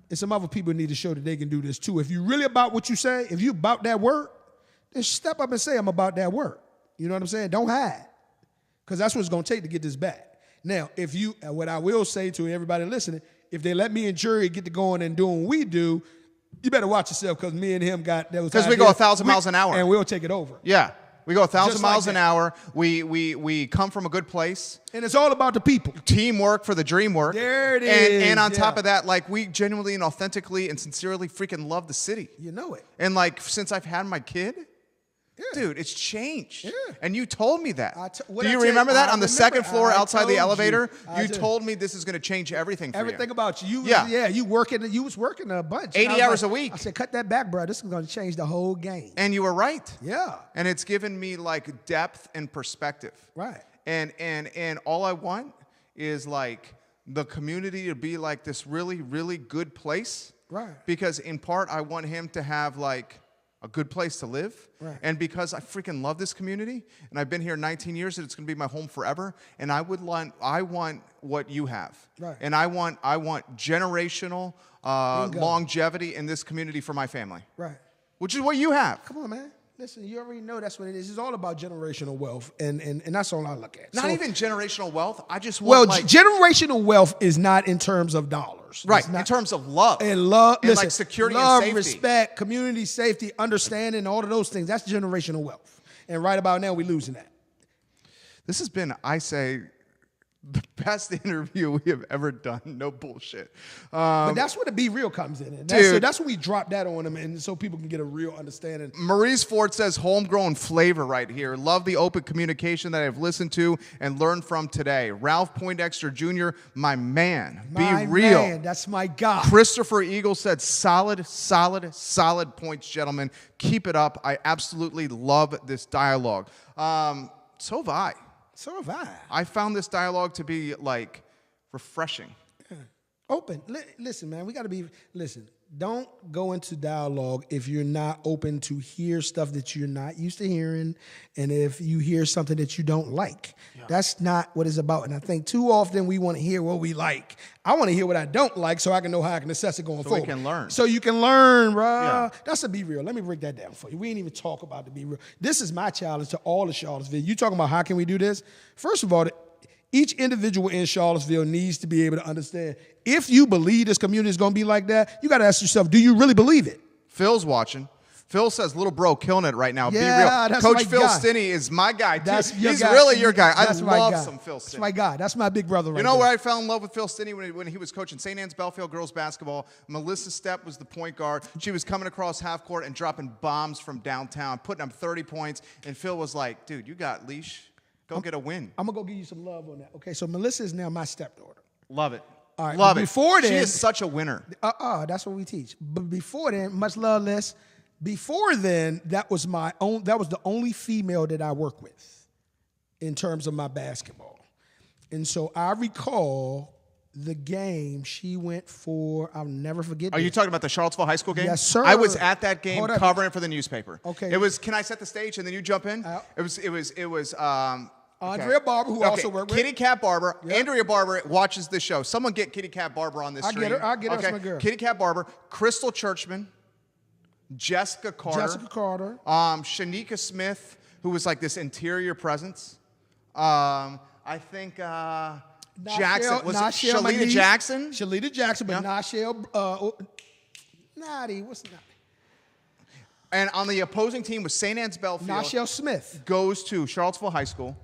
And some other people need to show that they can do this too. If you really about what you say, if you about that word, then step up and say, I'm about that word. You know what I'm saying? Don't hide. Because that's what it's going to take to get this back. Now, what I will say to everybody listening, if they let me and Jury get to going and doing what we do, you better watch yourself, because me and him because we go 1,000 miles an hour. And we'll take it over. Yeah. We go 1,000 miles like an hour. We come from a good place. And it's all about the people. Teamwork for the dream work. There it is. And on top of that, like, we genuinely and authentically and sincerely freaking love the city. You know it. And like, since I've had my kid, dude, it's changed. Yeah. And you told me that. Do you remember that? On the second floor outside the told elevator, you. you told me this is going to change everything for you. Everything about you. Yeah. You was working a bunch. 80 hours a week. I said, cut that back, bro. This is going to change the whole game. And you were right. Yeah. And it's given me like depth and perspective. Right. And all I want is like the community to be like this really, really good place. Right. Because in part, I want him to have like a good place to live. Right. And because I freaking love this community, and I've been here 19 years, and it's going to be my home forever, and I want what you have. Right. And I want generational longevity in this community for my family. Right. Which is what you have. Come on, man. Listen, you already know that's what it is. It's all about generational wealth, and that's all I look at. Not even generational wealth. I just want generational wealth is not in terms of dollars. Right, in terms of love. And love, and listen, like security love, and safety. respect, community, safety, understanding, all of those things. That's generational wealth. And right about now, we're losing that. This has been, I say, The best interview we have ever done. No bullshit. But that's where the Be Real comes in. That's when we drop that on them, and so people can get a real understanding. Maurice Ford says, homegrown flavor right here. Love the open communication that I've listened to and learned from today. Ralph Poindexter Jr., my man. Be real. Man, that's my guy. Christopher Eagle said, solid points, gentlemen. Keep it up. I absolutely love this dialogue. So have I. So have I. I found this dialogue to be, like, refreshing. Yeah. Open. Listen, man, we got to be, listen, don't go into dialogue if you're not open to hear stuff that you're not used to hearing, and if you hear something that you don't like. Yeah. That's not what it's about. And I think too often we want to hear what we like. I want to hear what I don't like so I can know how I can assess it going forward. So we can learn. So you can learn, bro. Yeah. That's a Be Real. Let me break that down for you. We ain't even talk about the Be Real. This is my challenge to all of Charlottesville. You talking about how can we do this? First of all, each individual in Charlottesville needs to be able to understand, if you believe this community is going to be like that, you got to ask yourself, do you really believe it? Phil's watching. Phil says, little bro, killing it right now. Yeah, Be real. that's Coach my Phil guy. Stinney is my guy, too. He's guy. really your guy. I That's my love guy. some Phil Stinney. That's my guy. That's my big brother right You know there. where I fell in love with Phil Stinney when he was coaching St. Anne's Belfield girls basketball? Melissa Stepp was the point guard. She was coming across half court and dropping bombs from downtown, putting up 30 points. And Phil was like, dude, you got leash. Go get a win. I'm going to go give you some love on that. Okay, so Melissa is now my stepdaughter. Love it. All right, love it. Before then, she is such a winner. That's what we teach. But before then, much love, Les. Before then, that was the only female that I worked with in terms of my basketball. And so I recall the game she went for. I'll never forget. Are you talking about the Charlottesville High School game? Yes, sir. I was at that game covering it for the newspaper. Okay. It was, can I set the stage and then you jump in? It was Andrea Barber, who also worked with. Kitty Cat Barber. Yep. Andrea Barber watches this show. Someone get Kitty Cat Barber on this stream. I'll get her. That's my girl. Kitty Cat Barber, Crystal Churchman, Jessica Carter. Shanika Smith, who was like this interior presence. I think Jackson. Was it Shalita Jackson? Shalita Jackson, but Yeah. Natty, what's Natty? And on the opposing team was St. Anne's Belfield. Nashelle Smith. Goes to Charlottesville High School.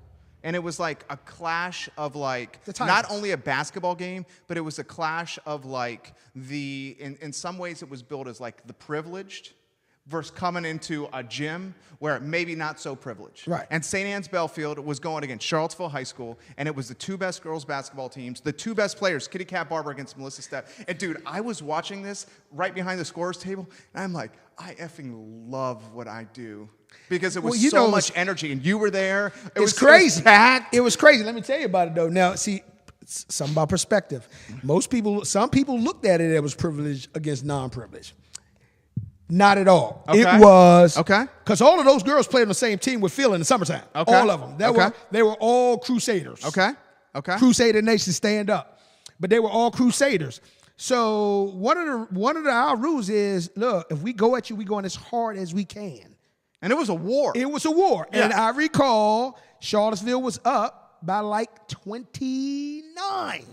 And it was like a clash of like, The not only a basketball game, but it was a clash of like in some ways it was built as like the privileged versus coming into a gym where maybe not so privileged. Right. And St. Anne's Belfield was going against Charlottesville High School, and it was the two best girls basketball teams, the two best players, Kitty Cat Barber against Melissa Stepp. And dude, I was watching this right behind the scorer's table, and I'm like, I effing love what I do. Because it was so much energy, and you were there. It was crazy. It was packed. It was crazy. Let me tell you about it, though. Now, see, something about perspective. Some people looked at it as privileged against non-privileged. Not at all. Okay. It was because all of those girls played on the same team with Phil in the summertime. Okay. All of them. They were all Crusaders. Okay. Crusader Nation, stand up. But they were all Crusaders. So one of our rules is, look, if we go at you, we go in as hard as we can. And it was a war. It was a war. Yeah. And I recall Charlottesville was up by like 29.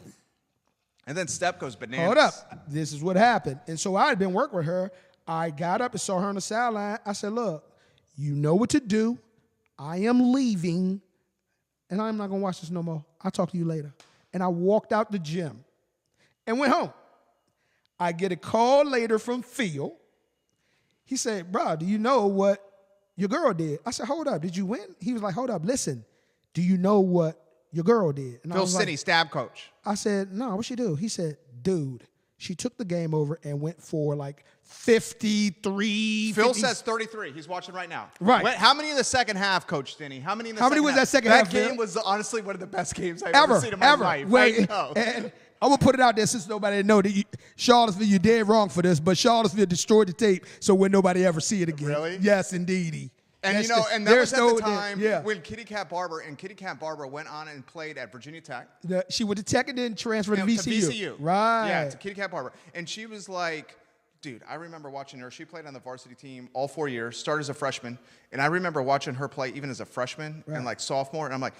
And then Stepp goes bananas. Hold up. This is what happened. And so I had been working with her. I got up and saw her on the sideline. I said, look, you know what to do. I am leaving, and I'm not going to watch this no more. I'll talk to you later. And I walked out the gym and went home. I get a call later from Phil. He said, bro, do you know what your girl did? I said, hold up. Did you win? He was like, hold up. Listen, do you know what your girl did? And Phil Stinney, stab coach. I said, no, what'd she do? He said, dude, she took the game over and went for like 53. Phil says 33. He's watching right now. Right. How many in the second half, Coach Stinney? How many in the How second many was half? that second half, That game Phil? was honestly one of the best games I've ever seen in my life. Wait, I know. and I'm going to put it out there since nobody know that Charlottesville, you're dead wrong for this, but Charlottesville destroyed the tape so when nobody ever see it again. Really? Yes, indeedy. And That's you know, and that was at the time yeah. when Kitty Cat Barber went on and played at Virginia Tech. She went to Tech and then transferred to VCU. To VCU. Right. Yeah, to Kitty Cat Barber. And she was like, dude, I remember watching her. She played on the varsity team all 4 years, started as a freshman. And I remember watching her play even as a freshman and like sophomore. And I'm like,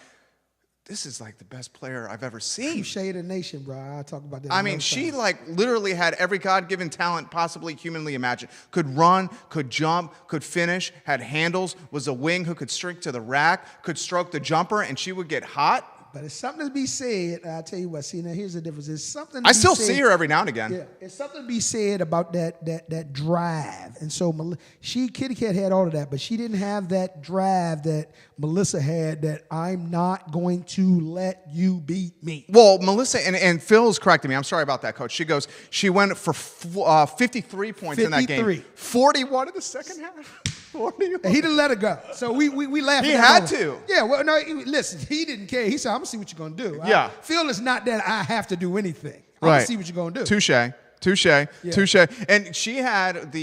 this is like the best player I've ever seen. Crusader Nation, bro. I talk about that. I mean, she like literally had every God-given talent possibly humanly imagined. Could run, could jump, could finish, had handles, was a wing who could streak to the rack, could stroke the jumper, and she would get hot. But it's something to be said. I'll tell you what. See, now here's the difference. It's something. I still see her every now and again. Yeah, it's something to be said about that drive. And so Kitty Cat had all of that, but she didn't have that drive that Melissa had. That I'm not going to let you beat me. Well, Melissa and Phil's correcting me. I'm sorry about that, Coach. She went for 53 points in that game. 41 in the second half. 41. And he didn't let it go. So we laughed. He had to. Yeah. Well, no. Listen, he didn't care. He said, "I'm gonna see what you're gonna do." Yeah. Phil is not that I have to do anything. I'm right. gonna see what you're gonna do. Touche. And she had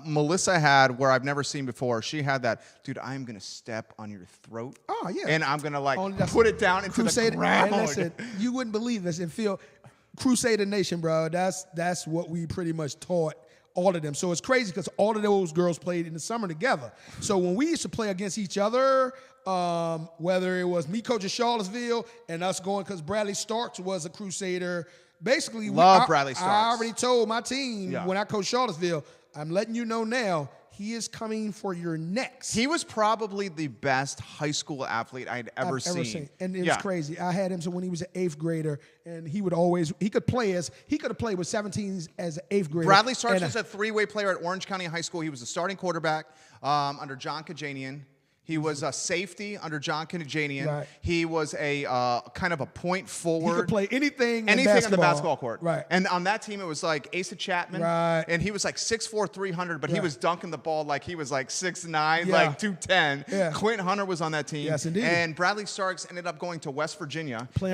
Melissa had where I've never seen before. She had that, dude, I'm going to step on your throat. Oh, yeah. And I'm going to put it down into the ground. And listen, you wouldn't believe this. And Phil, Crusader Nation, bro, that's what we pretty much taught all of them. So it's crazy because all of those girls played in the summer together. So when we used to play against each other, whether it was me coaching Charlottesville and us going, because Bradley Starks was a Crusader. Basically, Bradley Starks. I already told my team when I coached Charlottesville, I'm letting you know now, he is coming for your necks. He was probably the best high school athlete I'd ever seen. And it was crazy. I had him so when he was an 8th grader, and he could have played with 17s as an 8th grader. Bradley Starks was a 3-way player at Orange County High School. He was a starting quarterback under John Kajanian. He was a safety under John Kajanian. Right. He was a kind of a point forward. He could play anything on the basketball court. Right. And on that team, it was like Asa Chapman. Right. And he was like 6'4", 300, but he was dunking the ball like he was like 6'9", like 210. Yeah. Clint Hunter was on that team. Yes, indeed. And Bradley Starks ended up going to West Virginia. Play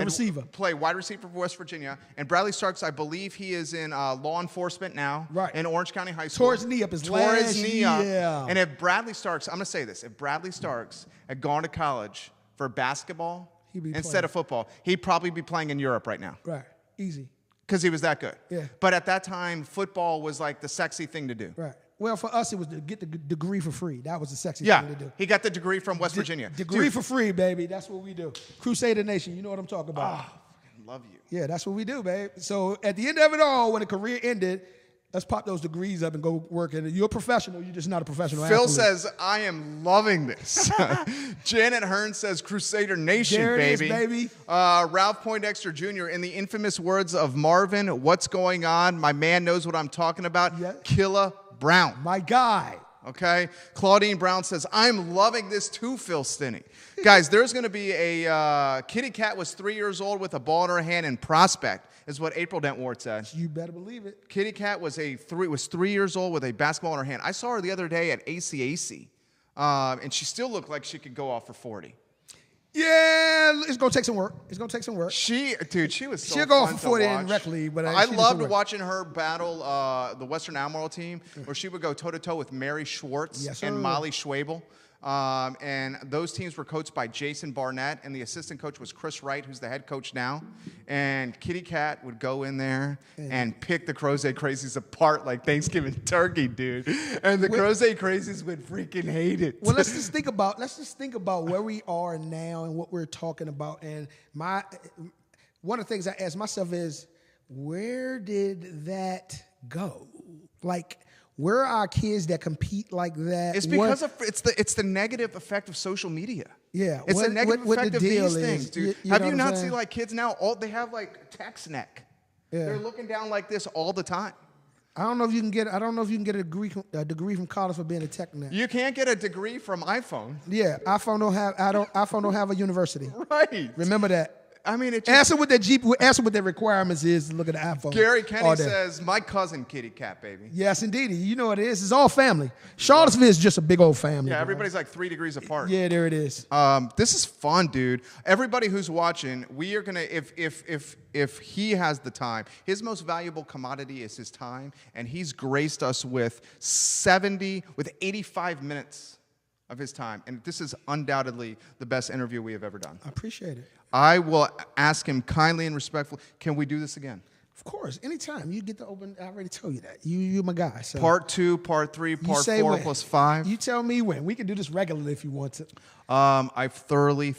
wide receiver for West Virginia. And Bradley Starks, I believe he is in law enforcement now. Right. In Orange County High School. Tore his knee up his last year. And if Bradley Starks, I'm going to say this, if Bradley Starks had gone to college for basketball instead of football, he'd probably be playing in Europe right now. Right. Easy. Because he was that good. Yeah. But at that time, football was like the sexy thing to do. Right. Well, for us, it was to get the degree for free. That was the sexy thing to do. He got the degree from West Virginia. Degree for free, baby. That's what we do. Crusader Nation, you know what I'm talking about. Oh, I love you. Yeah, that's what we do, babe. So at the end of it all, when the career ended, let's pop those degrees up and go work. And you're a professional. You're just not a professional Phil athlete. says, I am loving this. Janet Hearn says, Crusader Nation, there it baby. is, baby. Ralph Poindexter Jr., in the infamous words of Marvin, what's going on? My man knows what I'm talking about. Yeah. Killa Brown. My guy. Okay? Claudine Brown says, I'm loving this too, Phil Stinney. Guys, there's going to be a kitty cat was 3 years old with a ball in her hand in Prospect, is what April Dentwart said. You better believe it. Kitty cat was 3 years old with a basketball in her hand. I saw her the other day at ACAC, and she still looked like she could go off for 40. Yeah, it's going to take some work. It's going to take some work. She was so She'll go fun off for 40 to watch. indirectly, but I loved watching her battle the Western Admiral team, where she would go toe-to-toe with Mary Schwartz and Molly Schwabel. And those teams were coached by Jason Barnett, and the assistant coach was Chris Wright, who's the head coach now. And Kitty Cat would go in there and pick the Crozet Crazies apart like Thanksgiving turkey, dude. And the Crozet Crazies would freaking hate it. Well, let's just think about where we are now and what we're talking about. And one of the things I ask myself is, where did that go? Like, where are our kids that compete like that? It's because it's the negative effect of social media. Yeah, it's the negative effect of these things, dude. You Have you not seen like kids now? They have like text neck. Yeah. They're looking down like this all the time. I don't know if you can get a degree from college for being a tech nerd. You can't get a degree from iPhone. Yeah, iPhone don't have a university. Right. Remember that. I mean, answer what their requirements is. Look at the iPhone. Gary Kenny says, "My cousin, Kitty Cat, baby." Yes, indeed. You know what it is. It's all family. Charlottesville is just a big old family. Yeah, everybody's like 3 degrees apart. Yeah, there it is. This is fun, dude. Everybody who's watching, we are gonna if he has the time, his most valuable commodity is his time, and he's graced us with 85 minutes of his time, and this is undoubtedly the best interview we have ever done. I appreciate it. I will ask him kindly and respectfully, can we do this again? Of course, anytime. You get the open, I already told you that. You're my guy. So. Part 2, Part 3, Part 4 plus 5. You tell me when. We can do this regularly if you want to. I've thoroughly,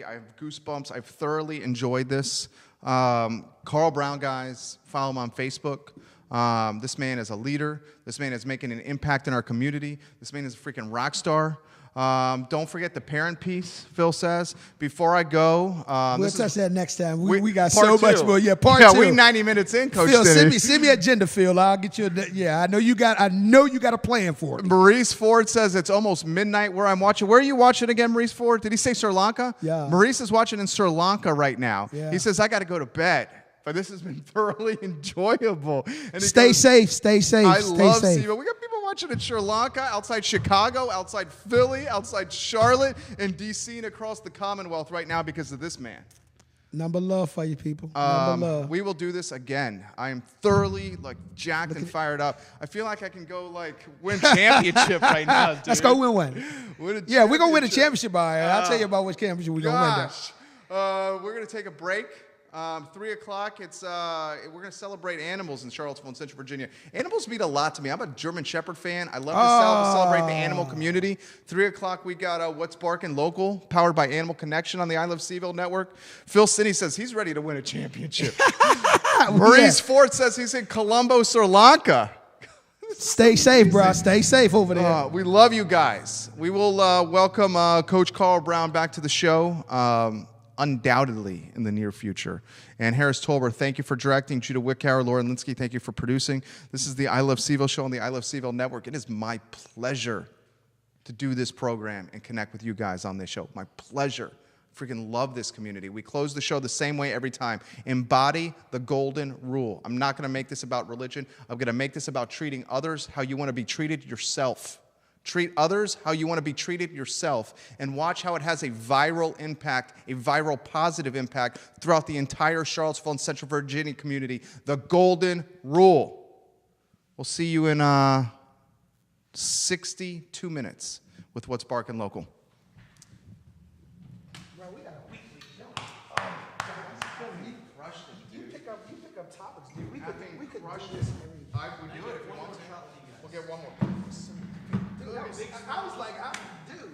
I have goosebumps. I've thoroughly enjoyed this. Carl Brown, guys, follow him on Facebook. This man is a leader. This man is making an impact in our community. This man is a freaking rock star. Don't forget the parent piece, Phil says. Before I go, we'll touch that next time. We got part so much two. more. Yeah, part two. We 90 minutes in, Coach Phil, Denny. send me agenda, Phil. I'll get you. I know you got a plan for it. Maurice Ford says it's almost midnight where I'm watching. Where are you watching again, Maurice Ford? Did he say Sri Lanka? Yeah. Maurice is watching in Sri Lanka right now. Yeah. He says, I got to go to bed. But this has been thoroughly enjoyable. And Stay safe. Stay safe. I Stay love safe. CVille. We got people watching in Sri Lanka, outside Chicago, outside Philly, outside Charlotte, and D.C. and across the Commonwealth right now because of this man. Number love for you people. Number love. We will do this again. I am thoroughly jacked and fired up. I feel like I can go win championship right now, dude. Let's go win one. Yeah, we're gonna win a championship. All right. I'll tell you about which championship we're gonna win. We're gonna take a break. 3 o'clock, we're going to celebrate animals in Charlottesville and Central Virginia. Animals mean a lot to me. I'm a German Shepherd fan. I love to celebrate the animal community. 3 o'clock, we got What's Barking Local, powered by Animal Connection on the I Love CVille network. Phil Sidney says he's ready to win a championship. Maurice Ford says he's in Colombo, Sri Lanka. Stay safe, bro. Stay safe over there. We love you guys. We will welcome Coach Carl Brown back to the show. Undoubtedly in the near future. And Harris Tolbert, thank you for directing. Judah Wickower, Lauren Linsky, thank you for producing. This is the I Love CVille Show on the I Love CVille network. It is my pleasure to do this program and connect with you guys on this show. My pleasure. Freaking love this community. We close the show the same way every time. Embody the golden rule. I'm not going to make this about religion. I'm going to make this about treating others how you want to be treated yourself. Treat others how you want to be treated yourself, and watch how it has a viral impact, a viral positive impact throughout the entire Charlottesville and Central Virginia community. The golden rule. We'll see you in 62 minutes with What's Barking Local. Bro, we got a weekly show. You crushed it, dude. You pick up topics, dude. We could crush this. We do it if we want to. We'll get one more. I was like, dude.